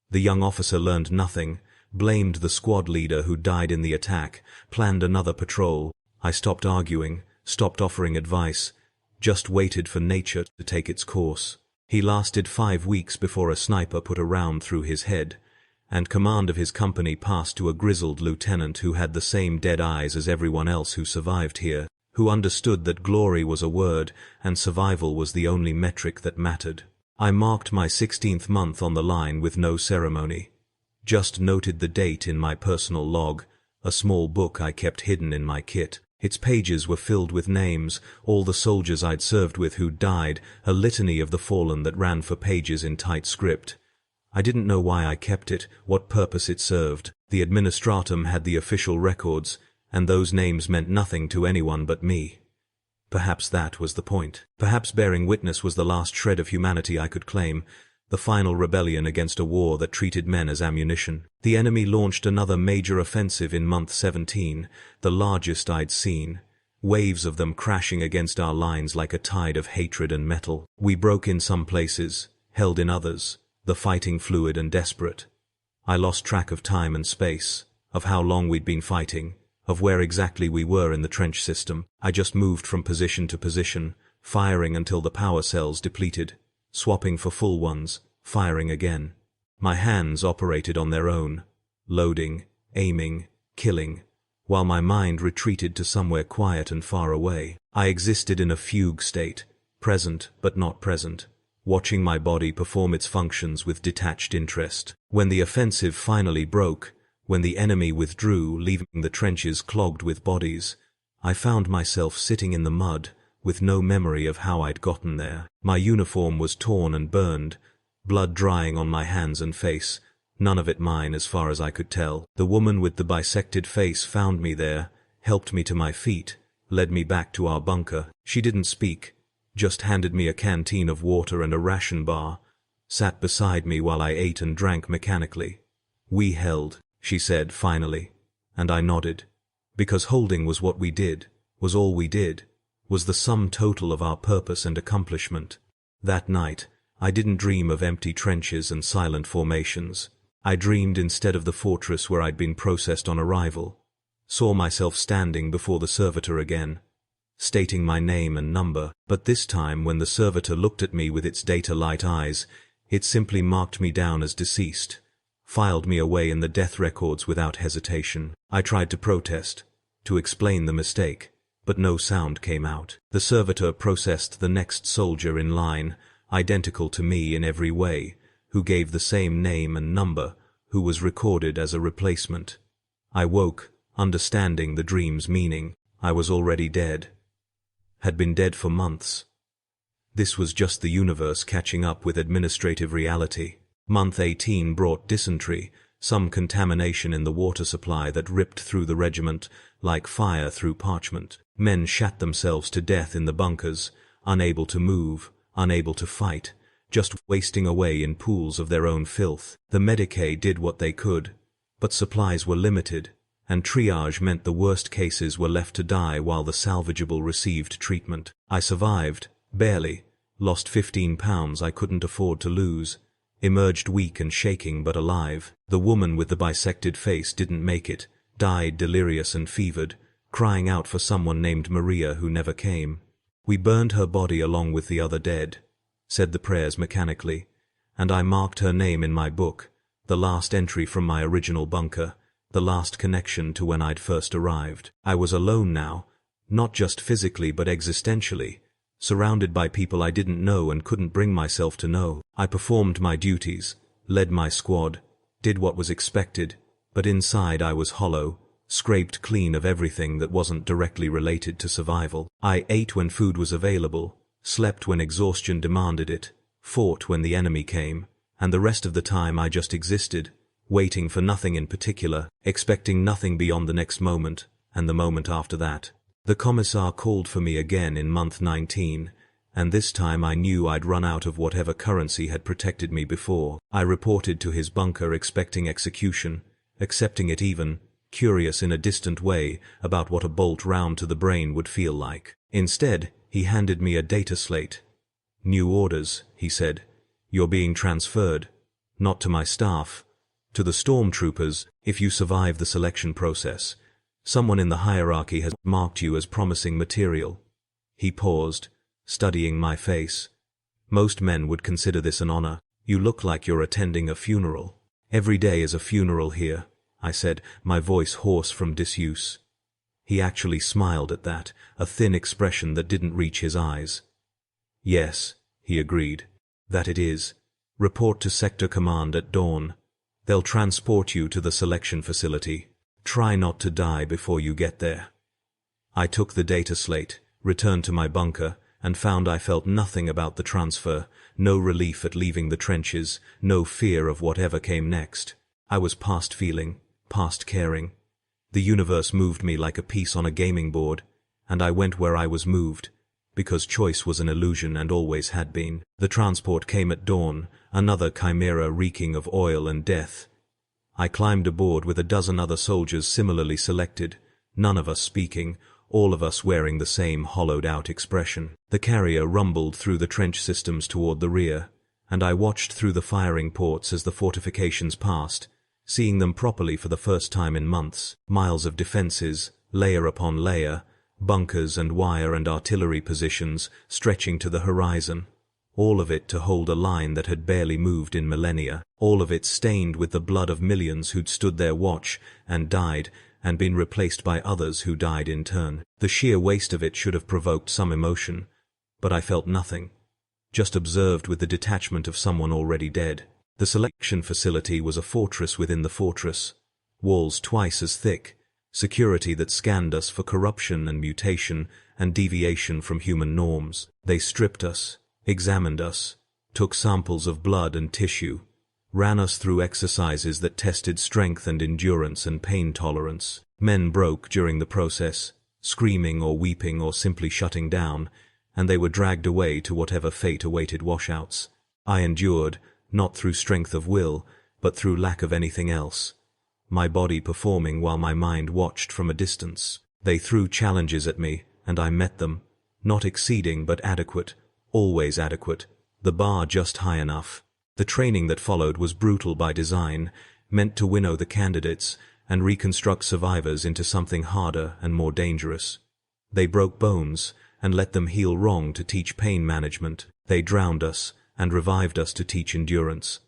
The young officer learned nothing, blamed the squad leader who died in the attack, planned another patrol. I stopped arguing, stopped offering advice, just waited for nature to take its course. He lasted 5 weeks before a sniper put a round through his head, and command of his company passed to a grizzled lieutenant who had the same dead eyes as everyone else who survived here, who understood that glory was a word and survival was the only metric that mattered. I marked my 16th month on the line with no ceremony. Just noted the date in my personal log, a small book I kept hidden in my kit. Its pages were filled with names, all the soldiers I'd served with who'd died, a litany of the fallen that ran for pages in tight script. I didn't know why I kept it, what purpose it served. The administratum had the official records, and those names meant nothing to anyone but me. Perhaps that was the point. Perhaps bearing witness was the last shred of humanity I could claim, the final rebellion against a war that treated men as ammunition. The enemy launched another major offensive in month 17, the largest I'd seen, waves of them crashing against our lines like a tide of hatred and metal. We broke in some places, held in others, the fighting fluid and desperate. I lost track of time and space, of how long we'd been fighting, of where exactly we were in the trench system. I just moved from position to position, firing until the power cells depleted, swapping for full ones, firing again. My hands operated on their own, loading, aiming, killing, while my mind retreated to somewhere quiet and far away. I existed in a fugue state, present but not present, watching my body perform its functions with detached interest. When the offensive finally broke, when the enemy withdrew, leaving the trenches clogged with bodies, I found myself sitting in the mud, with no memory of how I'd gotten there. My uniform was torn and burned, blood drying on my hands and face, none of it mine as far as I could tell. The woman with the bisected face found me there, helped me to my feet, led me back to our bunker. She didn't speak, just handed me a canteen of water and a ration bar, sat beside me while I ate and drank mechanically. "We held," she said finally, and I nodded, because holding was what we did, was all we did, was the sum total of our purpose and accomplishment. That night, I didn't dream of empty trenches and silent formations. I dreamed instead of the fortress where I'd been processed on arrival, saw myself standing before the servitor again, stating my name and number, but this time when the servitor looked at me with its data-light eyes, it simply marked me down as deceased, filed me away in the death records without hesitation. I tried to protest, to explain the mistake, but no sound came out. The servitor processed the next soldier in line, identical to me in every way, who gave the same name and number, who was recorded as a replacement. I woke, understanding the dream's meaning. I was already dead. Had been dead for months. This was just the universe catching up with administrative reality. Month 18 brought dysentery, some contamination in the water supply that ripped through the regiment like fire through parchment. Men shat themselves to death in the bunkers, unable to move, unable to fight, just wasting away in pools of their own filth. The Medicae did what they could, but supplies were limited, and triage meant the worst cases were left to die while the salvageable received treatment. I survived, barely, lost 15 pounds I couldn't afford to lose, emerged weak and shaking but alive. The woman with the bisected face didn't make it, died delirious and fevered, crying out for someone named Maria who never came. We burned her body along with the other dead, said the prayers mechanically, and I marked her name in my book, the last entry from my original bunker, the last connection to when I'd first arrived. I was alone now, not just physically but existentially, surrounded by people I didn't know and couldn't bring myself to know. I performed my duties, led my squad, did what was expected, but inside I was hollow, scraped clean of everything that wasn't directly related to survival. I ate when food was available, slept when exhaustion demanded it, fought when the enemy came, and the rest of the time I just existed, waiting for nothing in particular, expecting nothing beyond the next moment, and the moment after that. The commissar called for me again in month 19, and this time I knew I'd run out of whatever currency had protected me before. I reported to his bunker expecting execution, accepting it even, curious in a distant way about what a bolt round to the brain would feel like. Instead, he handed me a data slate. "New orders," he said. "You're being transferred. Not to my staff. To the stormtroopers, if you survive the selection process. Someone in the hierarchy has marked you as promising material." He paused, studying my face. "Most men would consider this an honor. You look like you're attending a funeral." "Every day is a funeral here," I said, my voice hoarse from disuse. He actually smiled at that, a thin expression that didn't reach his eyes. "Yes," he agreed. "That it is. Report to Sector Command at dawn. They'll transport you to the selection facility. Try not to die before you get there." I took the data slate, returned to my bunker, and found I felt nothing about the transfer, no relief at leaving the trenches, no fear of whatever came next. I was past feeling, past caring. The universe moved me like a piece on a gaming board, and I went where I was moved, because choice was an illusion and always had been. The transport came at dawn, another chimera reeking of oil and death. I climbed aboard with a dozen other soldiers similarly selected, none of us speaking, all of us wearing the same hollowed-out expression. The carrier rumbled through the trench systems toward the rear, and I watched through the firing ports as the fortifications passed, seeing them properly for the first time in months. Miles of defenses, layer upon layer, bunkers and wire and artillery positions stretching to the horizon. All of it to hold a line that had barely moved in millennia. All of it stained with the blood of millions who'd stood their watch and died and been replaced by others who died in turn. The sheer waste of it should have provoked some emotion, but I felt nothing, just observed with the detachment of someone already dead. The selection facility was a fortress within the fortress, walls twice as thick, security that scanned us for corruption and mutation and deviation from human norms. They stripped us, examined us, took samples of blood and tissue, ran us through exercises that tested strength and endurance and pain tolerance. Men broke during the process, screaming or weeping or simply shutting down, and they were dragged away to whatever fate awaited washouts. I endured, not through strength of will, but through lack of anything else, my body performing while my mind watched from a distance. They threw challenges at me, and I met them, not exceeding but adequate, always adequate, the bar just high enough. The training that followed was brutal by design, meant to winnow the candidates and reconstruct survivors into something harder and more dangerous. They broke bones and let them heal wrong to teach pain management. They drowned us and revived us to teach endurance.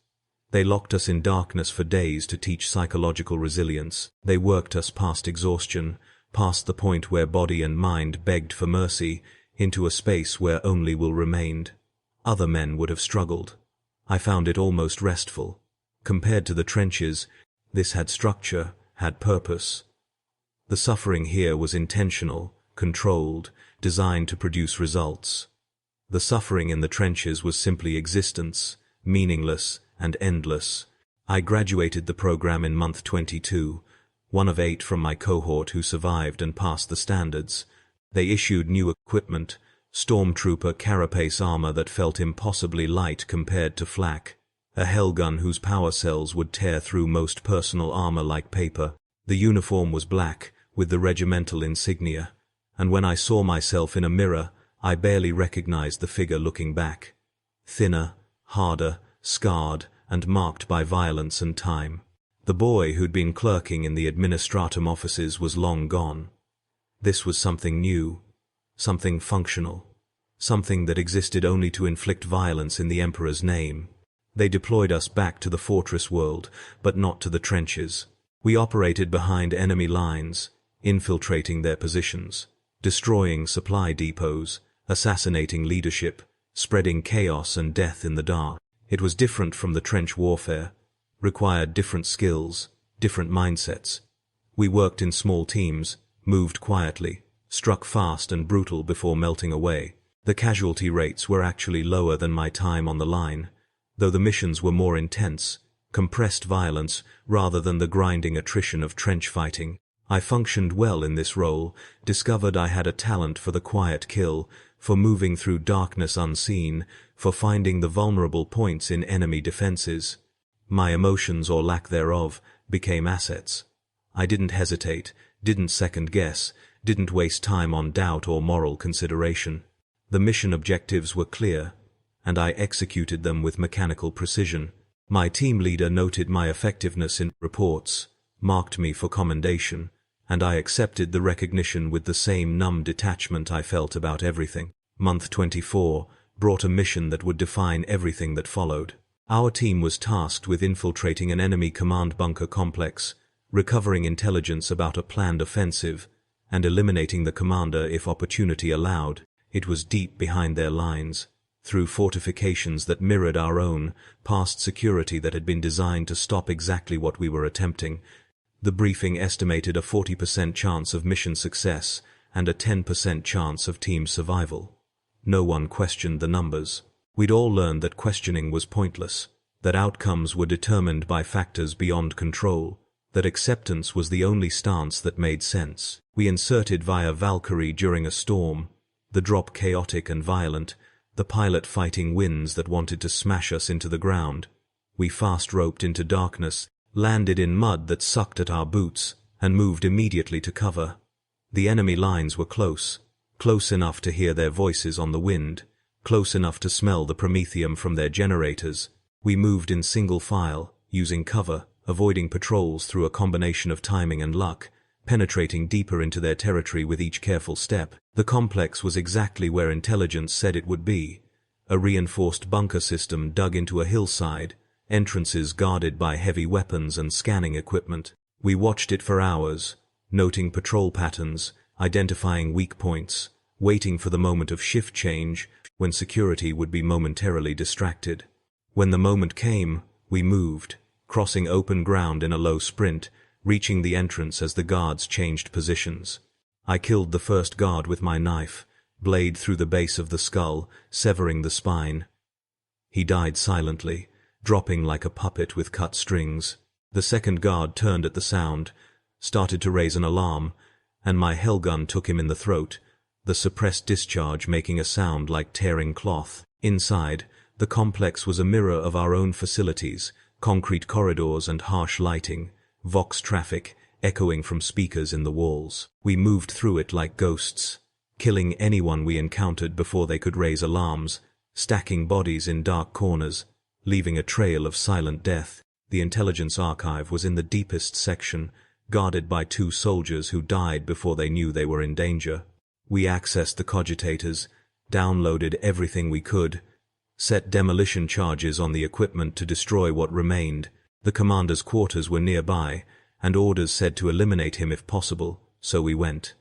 They locked us in darkness for days to teach psychological resilience. They worked us past exhaustion, past the point where body and mind begged for mercy, into a space where only will remained. Other men would have struggled. I found it almost restful. Compared to the trenches, this had structure, had purpose. The suffering here was intentional, controlled, designed to produce results. The suffering in the trenches was simply existence, meaningless and endless. I graduated the program in month 22, one of 8 from my cohort who survived and passed the standards. They issued new equipment, stormtrooper carapace armor that felt impossibly light compared to flak, a hellgun whose power cells would tear through most personal armor like paper. The uniform was black, with the regimental insignia, and when I saw myself in a mirror, I barely recognized the figure looking back. Thinner, harder, scarred, and marked by violence and time. The boy who'd been clerking in the administratum offices was long gone. This was something new, something functional, something that existed only to inflict violence in the Emperor's name. They deployed us back to the fortress world, but not to the trenches. We operated behind enemy lines, infiltrating their positions, destroying supply depots, assassinating leadership, spreading chaos and death in the dark. It was different from the trench warfare, required different skills, different mindsets. We worked in small teams, moved quietly, struck fast and brutal before melting away. The casualty rates were actually lower than my time on the line, though the missions were more intense, compressed violence rather than the grinding attrition of trench fighting. I functioned well in this role, discovered I had a talent for the quiet kill, for moving through darkness unseen, for finding the vulnerable points in enemy defenses. My emotions, or lack thereof, became assets. I didn't hesitate, didn't second-guess, didn't waste time on doubt or moral consideration. The mission objectives were clear, and I executed them with mechanical precision. My team leader noted my effectiveness in reports, marked me for commendation, and I accepted the recognition with the same numb detachment I felt about everything. Month 24 brought a mission that would define everything that followed. Our team was tasked with infiltrating an enemy command bunker complex, recovering intelligence about a planned offensive, and eliminating the commander if opportunity allowed. It was deep behind their lines, through fortifications that mirrored our own, past security that had been designed to stop exactly what we were attempting. The briefing estimated a 40% chance of mission success, and a 10% chance of team survival. No one questioned the numbers. We'd all learned that questioning was pointless, that outcomes were determined by factors beyond control, that acceptance was the only stance that made sense. We inserted via Valkyrie during a storm, the drop chaotic and violent, the pilot fighting winds that wanted to smash us into the ground. We fast-roped into darkness, landed in mud that sucked at our boots, and moved immediately to cover. The enemy lines were close enough to hear their voices on the wind, close enough to smell the promethium from their generators. We moved in single file, using cover, avoiding patrols through a combination of timing and luck, penetrating deeper into their territory with each careful step. The complex was exactly where intelligence said it would be. A reinforced bunker system dug into a hillside, entrances guarded by heavy weapons and scanning equipment. We watched it for hours, noting patrol patterns, identifying weak points, waiting for the moment of shift change, when security would be momentarily distracted. When the moment came, we moved, crossing open ground in a low sprint, reaching the entrance as the guards changed positions. I killed the first guard with my knife, blade through the base of the skull, severing the spine. He died silently, dropping like a puppet with cut strings. The second guard turned at the sound, started to raise an alarm, and my hellgun took him in the throat, the suppressed discharge making a sound like tearing cloth. Inside, the complex was a mirror of our own facilities, concrete corridors and harsh lighting, vox traffic echoing from speakers in the walls. We moved through it like ghosts, killing anyone we encountered before they could raise alarms, stacking bodies in dark corners, leaving a trail of silent death. The intelligence archive was in the deepest section, guarded by 2 soldiers who died before they knew they were in danger. We accessed the cogitators, downloaded everything we could, set demolition charges on the equipment to destroy what remained. The commander's quarters were nearby, and orders said to eliminate him if possible, so we went.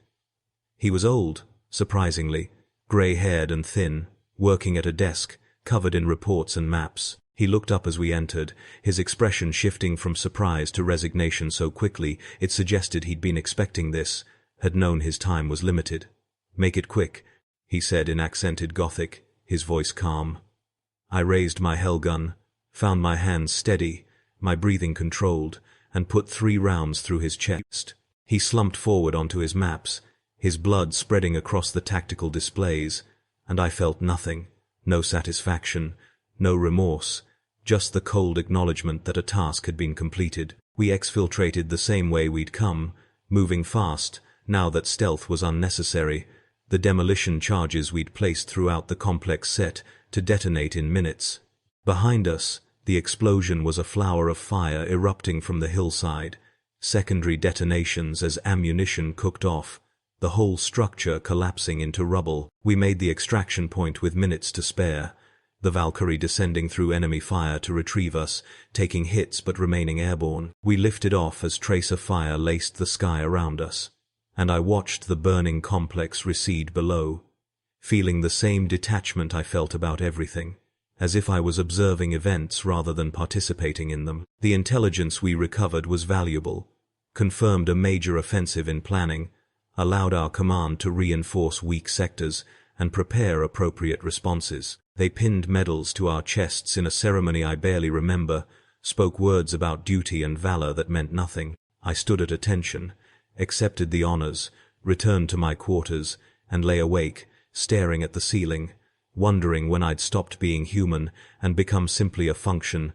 He was old, surprisingly, grey-haired and thin, working at a desk, covered in reports and maps. He looked up as we entered, his expression shifting from surprise to resignation so quickly it suggested he'd been expecting this, had known his time was limited. "Make it quick," he said in accented Gothic, his voice calm. I raised my hellgun, found my hands steady, my breathing controlled, and put 3 rounds through his chest. He slumped forward onto his maps, his blood spreading across the tactical displays, and I felt nothing, no satisfaction, no remorse, just the cold acknowledgement that a task had been completed. We exfiltrated the same way we'd come, moving fast, now that stealth was unnecessary, the demolition charges we'd placed throughout the complex set to detonate in minutes. Behind us, the explosion was a flower of fire erupting from the hillside, secondary detonations as ammunition cooked off, the whole structure collapsing into rubble. We made the extraction point with minutes to spare, the Valkyrie descending through enemy fire to retrieve us, taking hits but remaining airborne. We lifted off as tracer fire laced the sky around us, and I watched the burning complex recede below, feeling the same detachment I felt about everything, as if I was observing events rather than participating in them. The intelligence we recovered was valuable, confirmed a major offensive in planning, allowed our command to reinforce weak sectors and prepare appropriate responses. They pinned medals to our chests in a ceremony I barely remember, spoke words about duty and valor that meant nothing. I stood at attention, accepted the honors, returned to my quarters, and lay awake, staring at the ceiling, wondering when I'd stopped being human and become simply a function,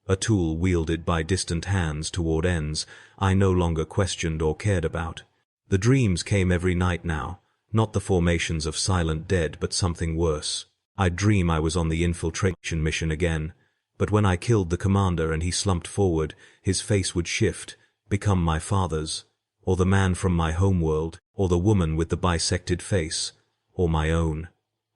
a tool wielded by distant hands toward ends I no longer questioned or cared about. The dreams came every night now, not the formations of silent dead but something worse. I'd dream I was on the infiltration mission again, but when I killed the commander and he slumped forward, his face would shift, become my father's, or the man from my homeworld, or the woman with the bisected face, or my own.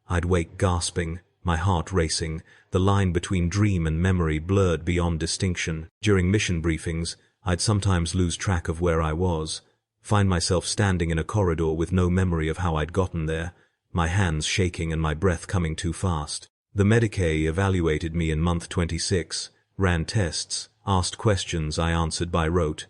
I'd wake gasping, my heart racing, the line between dream and memory blurred beyond distinction. During mission briefings, I'd sometimes lose track of where I was, find myself standing in a corridor with no memory of how I'd gotten there, my hands shaking and my breath coming too fast. The Medicae evaluated me in month 26, ran tests, asked questions I answered by rote.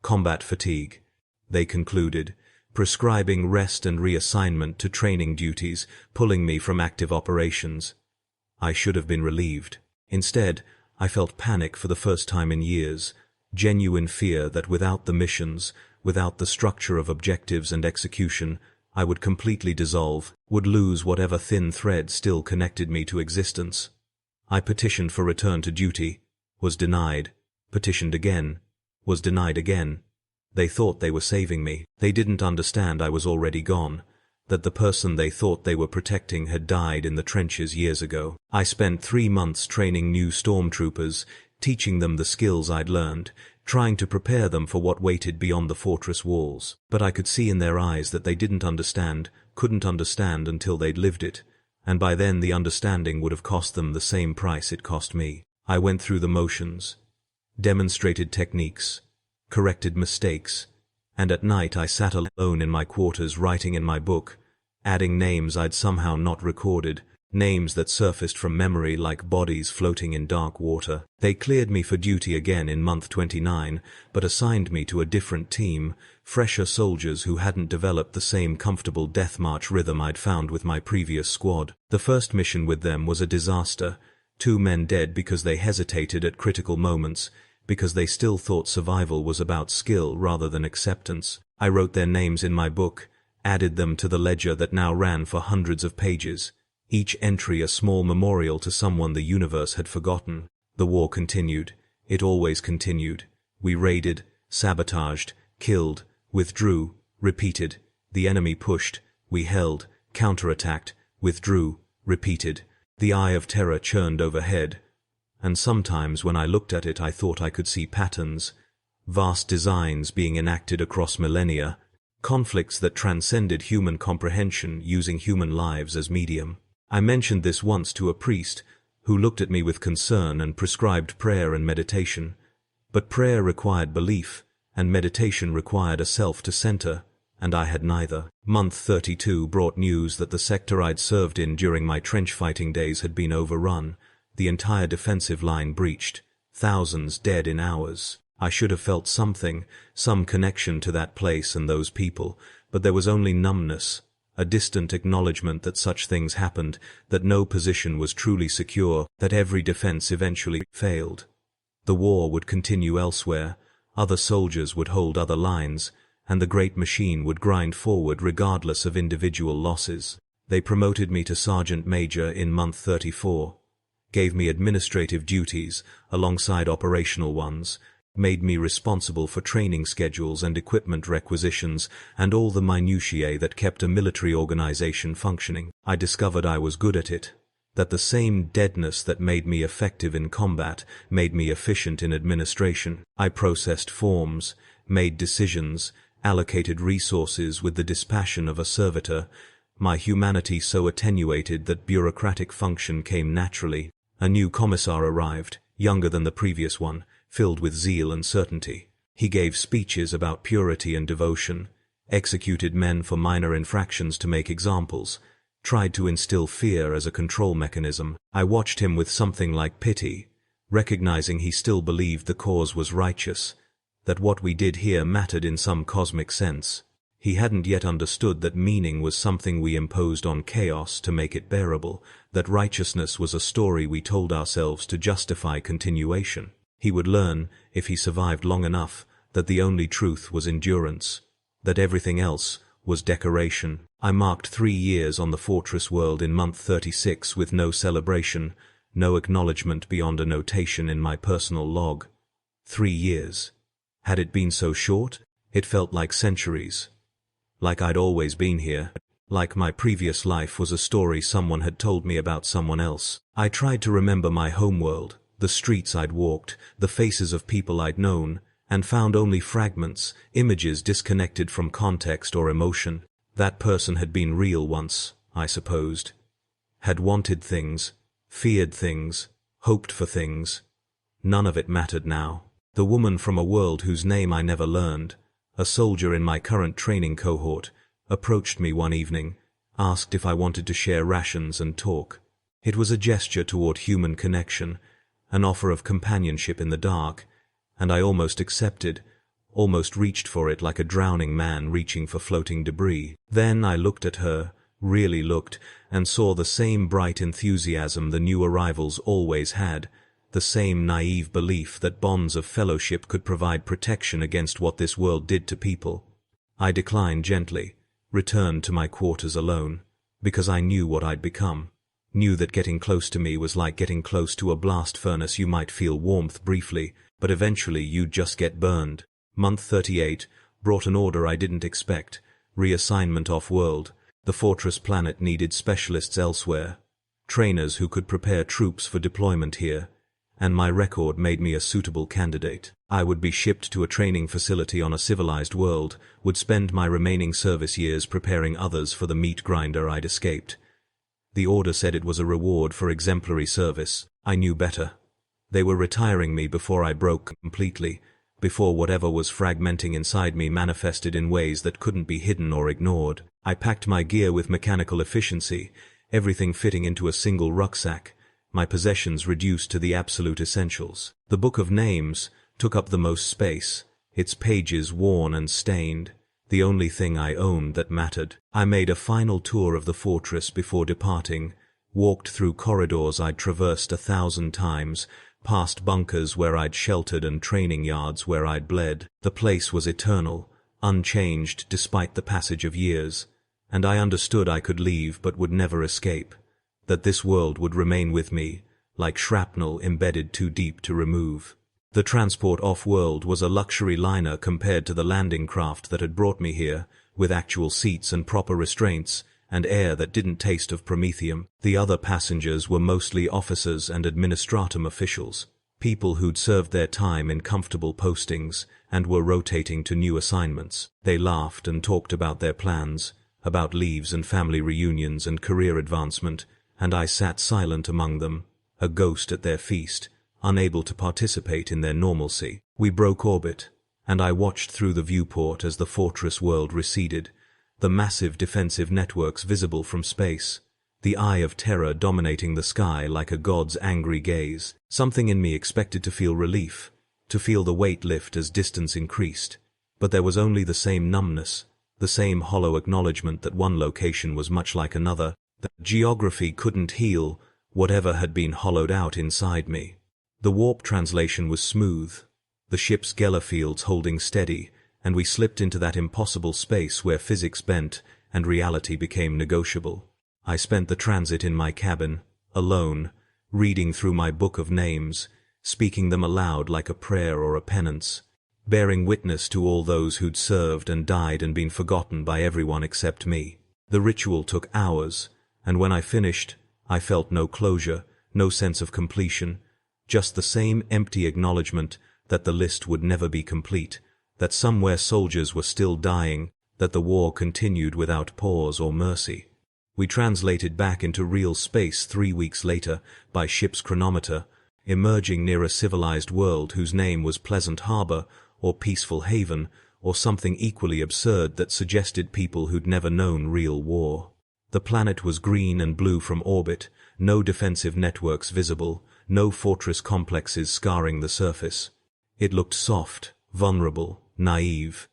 Combat fatigue, they concluded, prescribing rest and reassignment to training duties, pulling me from active operations. I should have been relieved. Instead, I felt panic for the first time in years, genuine fear that without the missions, without the structure of objectives and execution, I would completely dissolve, would lose whatever thin thread still connected me to existence. I petitioned for return to duty, was denied, petitioned again, was denied again. They thought they were saving me. They didn't understand I was already gone, that the person they thought they were protecting had died in the trenches years ago. I spent 3 months training new stormtroopers, teaching them the skills I'd learned, trying to prepare them for what waited beyond the fortress walls. But I could see in their eyes that they didn't understand, couldn't understand until they'd lived it, and by then the understanding would have cost them the same price it cost me. I went through the motions, demonstrated techniques, corrected mistakes, and at night I sat alone in my quarters writing in my book, adding names I'd somehow not recorded, names that surfaced from memory like bodies floating in dark water. They cleared me for duty again in month 29, but assigned me to a different team, fresher soldiers who hadn't developed the same comfortable death march rhythm I'd found with my previous squad. The first mission with them was a disaster, 2 men dead because they hesitated at critical moments, because they still thought survival was about skill rather than acceptance. I wrote their names in my book, added them to the ledger that now ran for hundreds of pages, each entry a small memorial to someone the universe had forgotten. The war continued. It always continued. We raided, sabotaged, killed, withdrew, repeated. The enemy pushed, we held, counterattacked, withdrew, repeated. The eye of terror churned overhead, and sometimes when I looked at it I thought I could see patterns, vast designs being enacted across millennia, conflicts that transcended human comprehension using human lives as medium. I mentioned this once to a priest, who looked at me with concern and prescribed prayer and meditation. But prayer required belief, and meditation required a self to center, and I had neither. Month 32 brought news that the sector I'd served in during my trench fighting days had been overrun, the entire defensive line breached, thousands dead in hours. I should have felt something, some connection to that place and those people, but there was only numbness, a distant acknowledgement that such things happened, that no position was truly secure, that every defense eventually failed. The war would continue elsewhere, other soldiers would hold other lines, and the great machine would grind forward regardless of individual losses. They promoted me to Sergeant Major in month 34. Gave me administrative duties alongside operational ones, made me responsible for training schedules and equipment requisitions and all the minutiae that kept a military organization functioning. I discovered I was good at it, that the same deadness that made me effective in combat made me efficient in administration. I processed forms, made decisions, allocated resources with the dispassion of a servitor, my humanity so attenuated that bureaucratic function came naturally. A new commissar arrived, younger than the previous one, filled with zeal and certainty. He gave speeches about purity and devotion, executed men for minor infractions to make examples, tried to instill fear as a control mechanism. I watched him with something like pity, recognizing he still believed the cause was righteous, that what we did here mattered in some cosmic sense. He hadn't yet understood that meaning was something we imposed on chaos to make it bearable, that righteousness was a story we told ourselves to justify continuation. He would learn, if he survived long enough, that the only truth was endurance, that everything else was decoration. I marked 3 years on the fortress world in month 36 with no celebration, no acknowledgement beyond a notation in my personal log. 3 years. Had it been so short? It felt like centuries. Like I'd always been here, like my previous life was a story someone had told me about someone else. I tried to remember my homeworld, the streets I'd walked, the faces of people I'd known, and found only fragments, images disconnected from context or emotion. That person had been real once, I supposed. Had wanted things, feared things, hoped for things. None of it mattered now. The woman from a world whose name I never learned, a soldier in my current training cohort, approached me one evening, asked if I wanted to share rations and talk. It was a gesture toward human connection, an offer of companionship in the dark, and I almost accepted, almost reached for it like a drowning man reaching for floating debris. Then I looked at her, really looked, and saw the same bright enthusiasm the new arrivals always had, the same naive belief that bonds of fellowship could provide protection against what this world did to people. I declined gently, returned to my quarters alone, because I knew what I'd become. Knew that getting close to me was like getting close to a blast furnace. You might feel warmth briefly, but eventually you'd just get burned. Month 38 brought an order I didn't expect. Reassignment off-world. The fortress planet needed specialists elsewhere. Trainers who could prepare troops for deployment here. And my record made me a suitable candidate. I would be shipped to a training facility on a civilized world, would spend my remaining service years preparing others for the meat grinder I'd escaped. The order said it was a reward for exemplary service. I knew better. They were retiring me before I broke completely, before whatever was fragmenting inside me manifested in ways that couldn't be hidden or ignored. I packed my gear with mechanical efficiency, everything fitting into a single rucksack, my possessions reduced to the absolute essentials. The Book of Names took up the most space, its pages worn and stained, the only thing I owned that mattered. I made a final tour of the fortress before departing, walked through corridors I'd traversed 1,000 times, past bunkers where I'd sheltered and training yards where I'd bled. The place was eternal, unchanged despite the passage of years, and I understood I could leave but would never escape, that this world would remain with me, like shrapnel embedded too deep to remove. The transport off-world was a luxury liner compared to the landing craft that had brought me here, with actual seats and proper restraints, and air that didn't taste of promethium. The other passengers were mostly officers and administratum officials, people who'd served their time in comfortable postings and were rotating to new assignments. They laughed and talked about their plans, about leaves and family reunions and career advancement, and I sat silent among them, a ghost at their feast, unable to participate in their normalcy. We broke orbit, and I watched through the viewport as the fortress world receded, the massive defensive networks visible from space, the eye of terror dominating the sky like a god's angry gaze. Something in me expected to feel relief, to feel the weight lift as distance increased, but there was only the same numbness, the same hollow acknowledgement that one location was much like another, that geography couldn't heal whatever had been hollowed out inside me. The warp translation was smooth, the ship's Geller fields holding steady, and we slipped into that impossible space where physics bent and reality became negotiable. I spent the transit in my cabin, alone, reading through my book of names, speaking them aloud like a prayer or a penance, bearing witness to all those who'd served and died and been forgotten by everyone except me. The ritual took hours, and when I finished, I felt no closure, no sense of completion, just the same empty acknowledgement that the list would never be complete, that somewhere soldiers were still dying, that the war continued without pause or mercy. We translated back into real space 3 weeks later by ship's chronometer, emerging near a civilized world whose name was Pleasant Harbor or Peaceful Haven or something equally absurd that suggested people who'd never known real war. The planet was green and blue from orbit, no defensive networks visible, no fortress complexes scarring the surface. It looked soft, vulnerable, naive,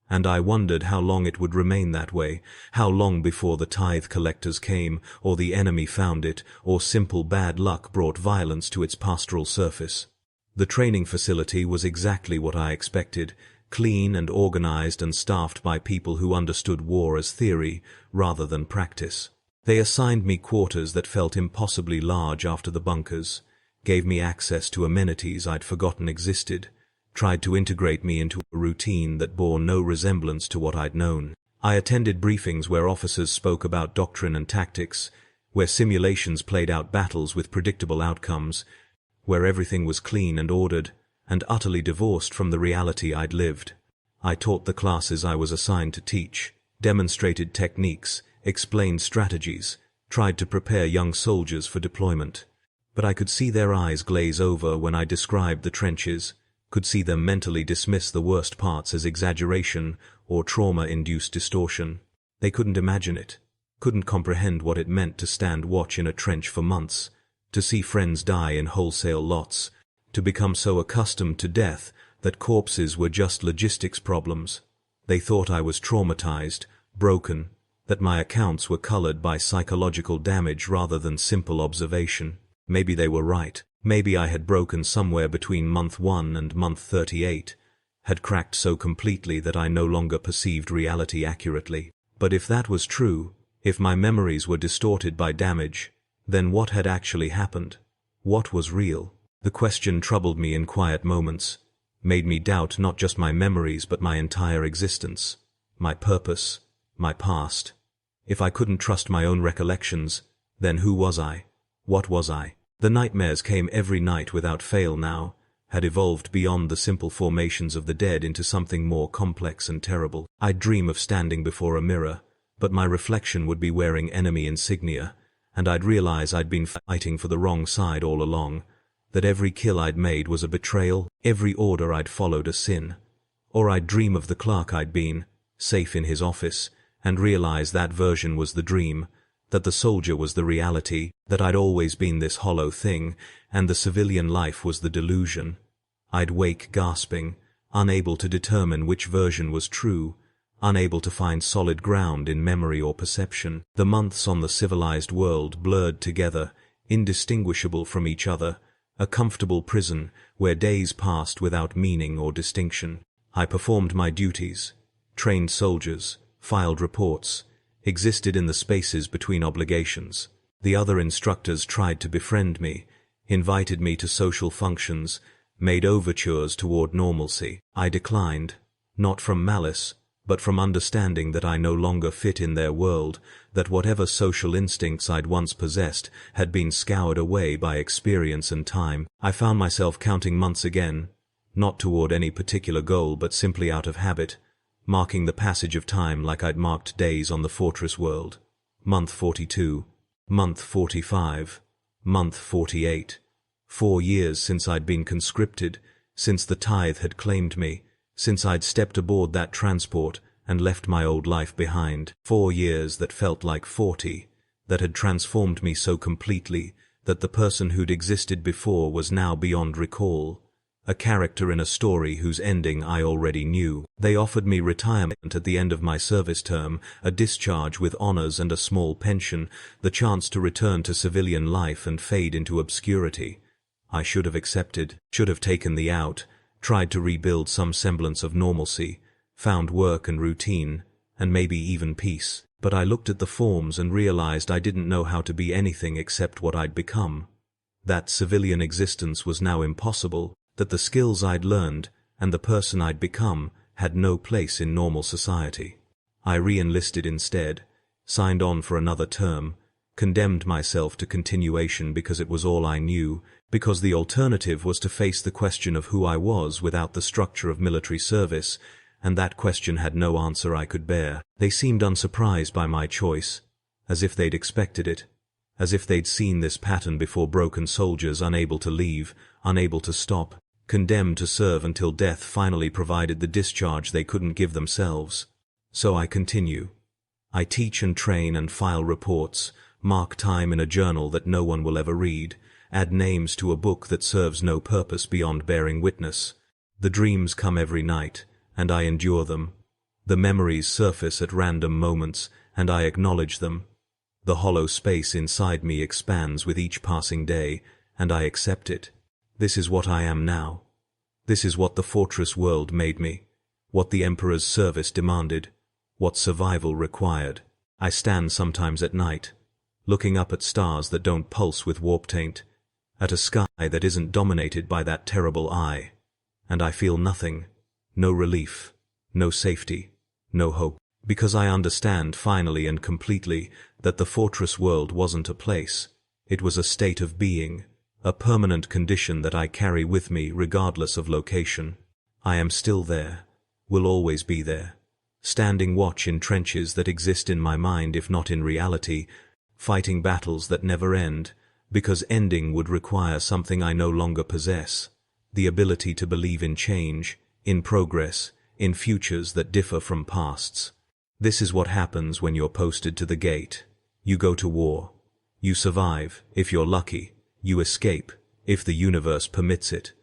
and I wondered how long it would remain that way, how long before the tithe collectors came, or the enemy found it, or simple bad luck brought violence to its pastoral surface. The training facility was exactly what I expected, clean and organized and staffed by people who understood war as theory rather than practice. They assigned me quarters that felt impossibly large after the bunkers, gave me access to amenities I'd forgotten existed, tried to integrate me into a routine that bore no resemblance to what I'd known. I attended briefings where officers spoke about doctrine and tactics, where simulations played out battles with predictable outcomes, where everything was clean and ordered, and utterly divorced from the reality I'd lived. I taught the classes I was assigned to teach, demonstrated techniques, explained strategies, tried to prepare young soldiers for deployment. But I could see their eyes glaze over when I described the trenches, could see them mentally dismiss the worst parts as exaggeration or trauma-induced distortion. They couldn't imagine it, couldn't comprehend what it meant to stand watch in a trench for months, to see friends die in wholesale lots, to become so accustomed to death that corpses were just logistics problems. They thought I was traumatized, broken, that my accounts were colored by psychological damage rather than simple observation. Maybe they were right. Maybe I had broken somewhere between month 1 and month 38, had cracked so completely that I no longer perceived reality accurately. But if that was true, if my memories were distorted by damage, then what had actually happened? What was real? The question troubled me in quiet moments, made me doubt not just my memories but my entire existence, my purpose, my past. If I couldn't trust my own recollections, then who was I? What was I? The nightmares came every night without fail now, had evolved beyond the simple formations of the dead into something more complex and terrible. I'd dream of standing before a mirror, but my reflection would be wearing enemy insignia, and I'd realize I'd been fighting for the wrong side all along, that every kill I'd made was a betrayal, every order I'd followed a sin. Or I'd dream of the clerk I'd been, safe in his office, and realize that version was the dream, that the soldier was the reality, that I'd always been this hollow thing, and the civilian life was the delusion. I'd wake gasping, unable to determine which version was true, unable to find solid ground in memory or perception. The months on the civilized world blurred together, indistinguishable from each other, a comfortable prison where days passed without meaning or distinction. I performed my duties, trained soldiers, filed reports, existed in the spaces between obligations. The other instructors tried to befriend me, invited me to social functions, made overtures toward normalcy. I declined, not from malice, but from understanding that I no longer fit in their world, that whatever social instincts I'd once possessed had been scoured away by experience and time. I found myself counting months again, not toward any particular goal but simply out of habit, marking the passage of time like I'd marked days on the fortress world. Month 42, month 45, month 48. 4 years since I'd been conscripted, since the tithe had claimed me, since I'd stepped aboard that transport and left my old life behind. 4 years that felt like 40, that had transformed me so completely that the person who'd existed before was now beyond recall, a character in a story whose ending I already knew. They offered me retirement at the end of my service term, a discharge with honors and a small pension, the chance to return to civilian life and fade into obscurity. I should have accepted, should have taken the out, tried to rebuild some semblance of normalcy, found work and routine, and maybe even peace. But I looked at the forms and realized I didn't know how to be anything except what I'd become. That civilian existence was now impossible, that the skills I'd learned and the person I'd become had no place in normal society. I re-enlisted instead, signed on for another term, condemned myself to continuation because it was all I knew, because the alternative was to face the question of who I was without the structure of military service, and that question had no answer I could bear. They seemed unsurprised by my choice, as if they'd expected it, as if they'd seen this pattern before: broken soldiers unable to leave, unable to stop, condemned to serve until death finally provided the discharge they couldn't give themselves. So I continue. I teach and train and file reports, mark time in a journal that no one will ever read, add names to a book that serves no purpose beyond bearing witness. The dreams come every night, and I endure them. The memories surface at random moments, and I acknowledge them. The hollow space inside me expands with each passing day, and I accept it. This is what I am now. This is what the fortress world made me, what the Emperor's service demanded, what survival required. I stand sometimes at night, looking up at stars that don't pulse with warp taint, at a sky that isn't dominated by that terrible eye, and I feel nothing, no relief, no safety, no hope, because I understand finally and completely that the fortress world wasn't a place, it was a state of being, a permanent condition that I carry with me regardless of location. I am still there, will always be there, standing watch in trenches that exist in my mind if not in reality, fighting battles that never end, because ending would require something I no longer possess, the ability to believe in change, in progress, in futures that differ from pasts. This is what happens when you're posted to the gate. You go to war. You survive, if you're lucky. You escape, if the universe permits it.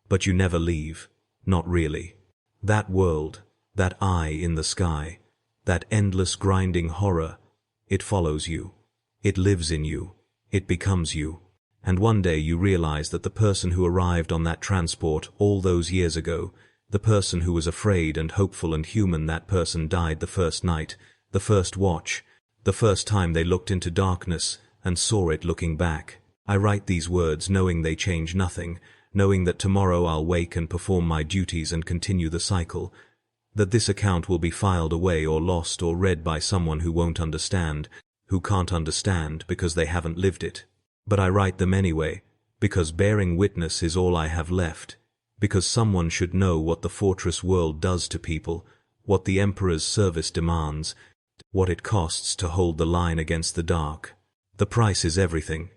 But you never leave. Not really. That world, that eye in the sky, that endless grinding horror, it follows you. It lives in you. It becomes you. And one day you realize that the person who arrived on that transport all those years ago, the person who was afraid and hopeful and human, that person died the first night, the first watch, the first time they looked into darkness and saw it looking back. I write these words knowing they change nothing, knowing that tomorrow I'll wake and perform my duties and continue the cycle, that this account will be filed away or lost or read by someone who won't understand, who can't understand because they haven't lived it. But I write them anyway, because bearing witness is all I have left, because someone should know what the fortress world does to people, what the Emperor's service demands, what it costs to hold the line against the dark. The price is everything.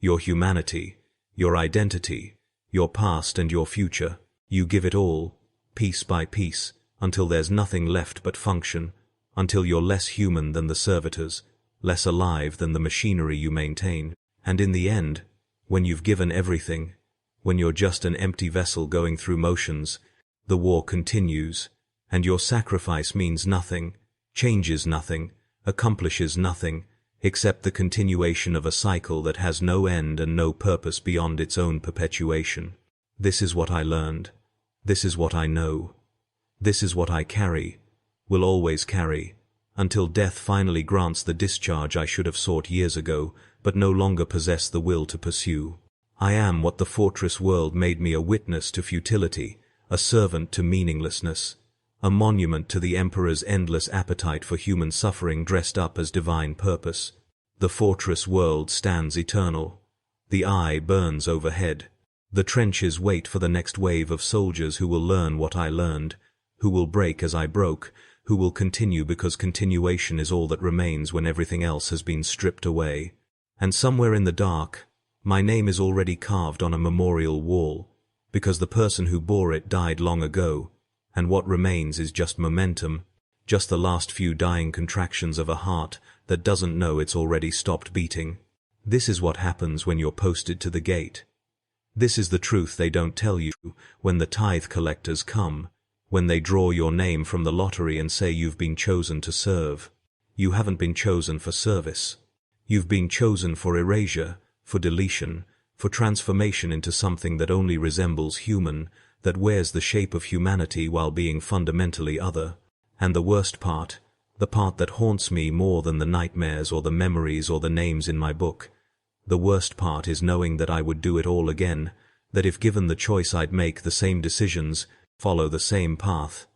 Your humanity, your identity, your past and your future. You give it all, piece by piece, until there's nothing left but function, until you're less human than the servitors, less alive than the machinery you maintain. And in the end, when you've given everything, when you're just an empty vessel going through motions, the war continues, and your sacrifice means nothing, changes nothing, accomplishes nothing, except the continuation of a cycle that has no end and no purpose beyond its own perpetuation. This is what I learned. This is what I know. This is what I carry, will always carry, until death finally grants the discharge I should have sought years ago, but no longer possess the will to pursue. I am what the fortress world made me, a witness to futility, a servant to meaninglessness, a monument to the Emperor's endless appetite for human suffering dressed up as divine purpose. The fortress world stands eternal. The eye burns overhead. The trenches wait for the next wave of soldiers who will learn what I learned, who will break as I broke, who will continue because continuation is all that remains when everything else has been stripped away. And somewhere in the dark, my name is already carved on a memorial wall, because the person who bore it died long ago, and what remains is just momentum, just the last few dying contractions of a heart that doesn't know it's already stopped beating. This is what happens when you're posted to the gate. This is the truth they don't tell you when the tithe collectors come, when they draw your name from the lottery and say you've been chosen to serve. You haven't been chosen for service. You've been chosen for erasure, for deletion, for transformation into something that only resembles human, that wears the shape of humanity while being fundamentally other. And the worst part, the part that haunts me more than the nightmares or the memories or the names in my book, the worst part is knowing that I would do it all again, that if given the choice I'd make the same decisions, follow the same path,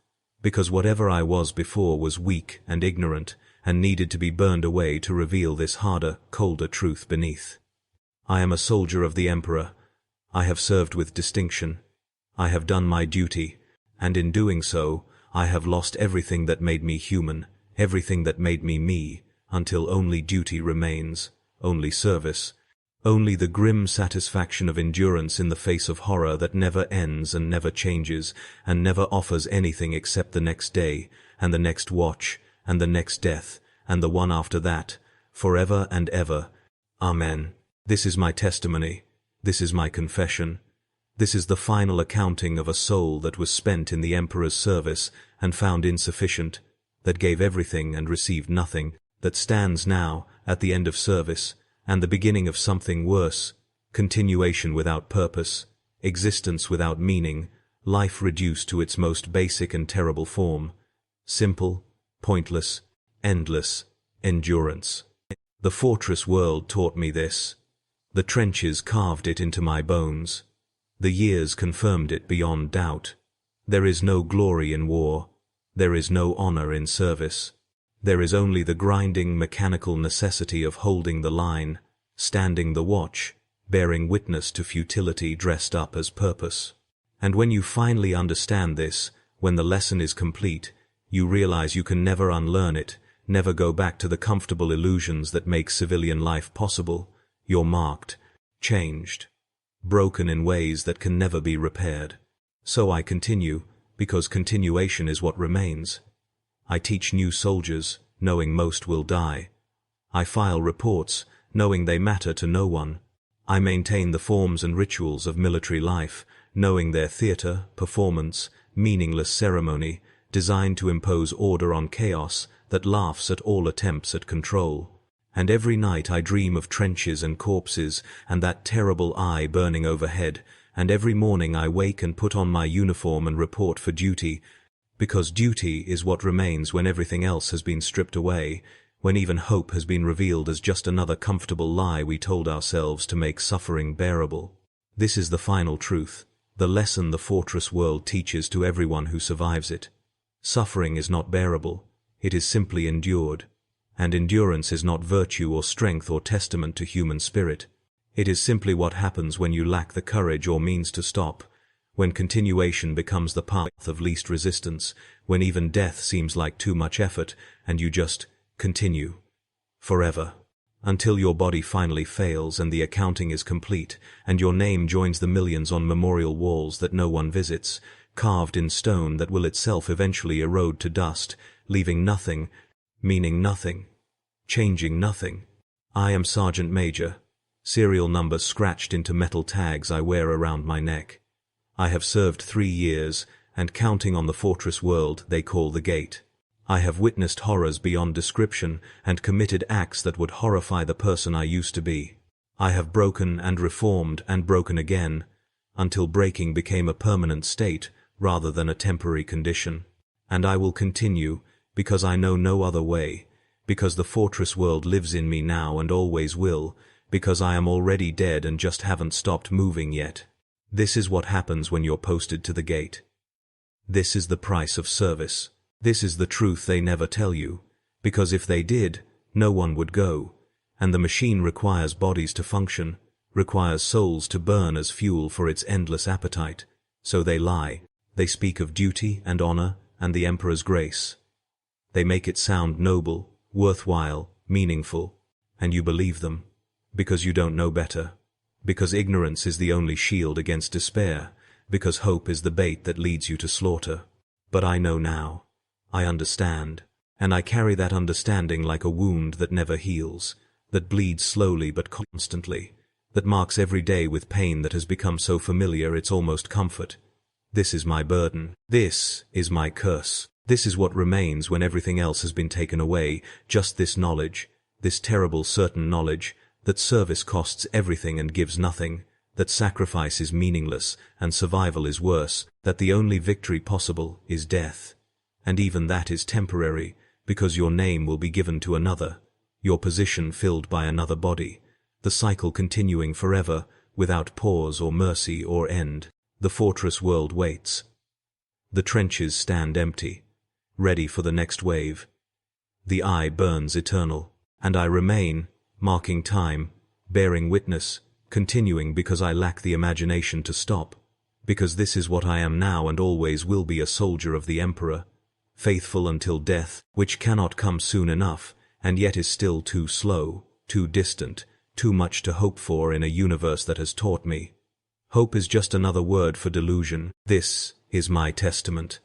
because whatever I was before was weak and ignorant, and needed to be burned away to reveal this harder, colder truth beneath. I am a soldier of the Emperor. I have served with distinction. I have done my duty, and in doing so, I have lost everything that made me human, everything that made me me, until only duty remains, only service, only the grim satisfaction of endurance in the face of horror that never ends and never changes, and never offers anything except the next day, and the next watch, and the next death, and the one after that, forever and ever. Amen. This is my testimony. This is my confession. This is the final accounting of a soul that was spent in the Emperor's service and found insufficient, that gave everything and received nothing, that stands now at the end of service and the beginning of something worse, continuation without purpose, existence without meaning, life reduced to its most basic and terrible form, simple, pointless, endless, endurance. The fortress world taught me this. The trenches carved it into my bones. The years confirmed it beyond doubt. There is no glory in war. There is no honor in service. There is only the grinding mechanical necessity of holding the line, standing the watch, bearing witness to futility dressed up as purpose. And when you finally understand this, when the lesson is complete, you realize you can never unlearn it, never go back to the comfortable illusions that make civilian life possible. You're marked, changed, broken in ways that can never be repaired. So I continue, because continuation is what remains. I teach new soldiers, knowing most will die. I file reports, knowing they matter to no one. I maintain the forms and rituals of military life, knowing their theater, performance, meaningless ceremony, designed to impose order on chaos that laughs at all attempts at control. And every night I dream of trenches and corpses and that terrible eye burning overhead, and every morning I wake and put on my uniform and report for duty, because duty is what remains when everything else has been stripped away, when even hope has been revealed as just another comfortable lie we told ourselves to make suffering bearable. This is the final truth, the lesson the fortress world teaches to everyone who survives it. Suffering is not bearable, it is simply endured. And endurance is not virtue or strength or testament to human spirit. It is simply what happens when you lack the courage or means to stop, when continuation becomes the path of least resistance, when even death seems like too much effort, and you just continue. Forever. Until your body finally fails and the accounting is complete, and your name joins the millions on memorial walls that no one visits, carved in stone that will itself eventually erode to dust, leaving nothing, meaning nothing, changing nothing. I am Sergeant Major, serial numbers scratched into metal tags I wear around my neck. I have served 3 years, and counting on the fortress world they call the Gate. I have witnessed horrors beyond description and committed acts that would horrify the person I used to be. I have broken and reformed and broken again, until breaking became a permanent state rather than a temporary condition. And I will continue, because I know no other way, because the fortress world lives in me now and always will, because I am already dead and just haven't stopped moving yet. This is what happens when you're posted to the Gate. This is the price of service. This is the truth they never tell you, because if they did, no one would go, and the machine requires bodies to function, requires souls to burn as fuel for its endless appetite. So they lie. They speak of duty and honor and the Emperor's grace. They make it sound noble, worthwhile, meaningful, and you believe them, because you don't know better, because ignorance is the only shield against despair, because hope is the bait that leads you to slaughter. But I know now. I understand, and I carry that understanding like a wound that never heals, that bleeds slowly but constantly, that marks every day with pain that has become so familiar it's almost comfort. This is my burden. This is my curse. This is what remains when everything else has been taken away, just this knowledge, this terrible certain knowledge, that service costs everything and gives nothing, that sacrifice is meaningless and survival is worse, that the only victory possible is death. And even that is temporary, because your name will be given to another, your position filled by another body, the cycle continuing forever, without pause or mercy or end. The fortress world waits. The trenches stand empty, ready for the next wave. The eye burns eternal, and I remain, marking time, bearing witness, continuing because I lack the imagination to stop, because this is what I am now and always will be, a soldier of the Emperor, faithful until death, which cannot come soon enough, and yet is still too slow, too distant, too much to hope for in a universe that has taught me. Hope is just another word for delusion. This is my testament.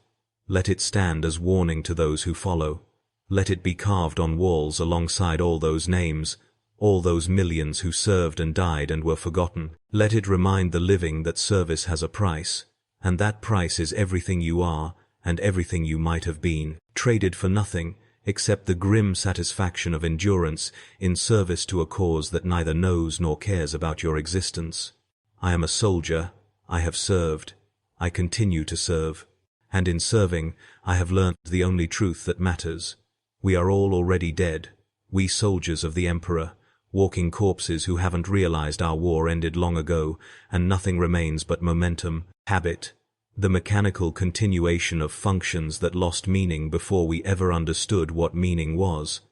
Let it stand as warning to those who follow. Let it be carved on walls alongside all those names, all those millions who served and died and were forgotten. Let it remind the living that service has a price, and that price is everything you are and everything you might have been, traded for nothing except the grim satisfaction of endurance in service to a cause that neither knows nor cares about your existence. I am a soldier, I have served, I continue to serve, and in serving I have learnt the only truth that matters. We are all already dead, we soldiers of the Emperor, walking corpses who haven't realized our war ended long ago, and nothing remains but momentum, habit, the mechanical continuation of functions that lost meaning before we ever understood what meaning was.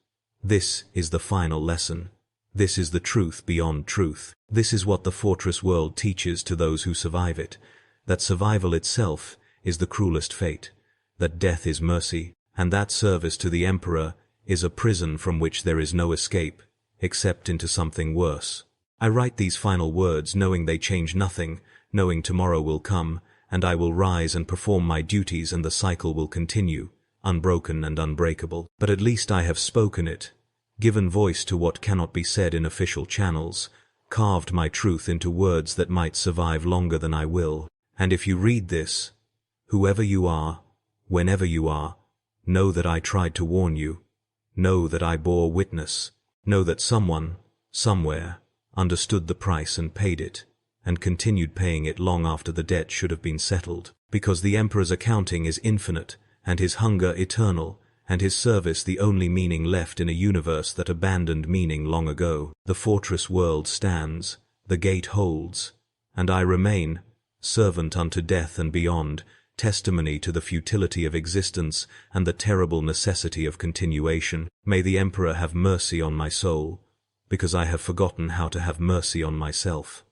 This is the final lesson. This is the truth beyond truth. This is what the fortress world teaches to those who survive it, that survival itself is the cruelest fate, that death is mercy, and that service to the Emperor is a prison from which there is no escape, except into something worse. I write these final words knowing they change nothing, knowing tomorrow will come, and I will rise and perform my duties and the cycle will continue, unbroken and unbreakable. But at least I have spoken it, given voice to what cannot be said in official channels, carved my truth into words that might survive longer than I will, And if you read this, whoever you are, whenever you are, know that I tried to warn you. Know that I bore witness. Know that someone, somewhere, understood the price and paid it, and continued paying it long after the debt should have been settled. Because the Emperor's accounting is infinite, and his hunger eternal, and his service the only meaning left in a universe that abandoned meaning long ago. The fortress world stands, the gate holds, and I remain, servant unto death and beyond, testimony to the futility of existence and the terrible necessity of continuation. May the Emperor have mercy on my soul, because I have forgotten how to have mercy on myself.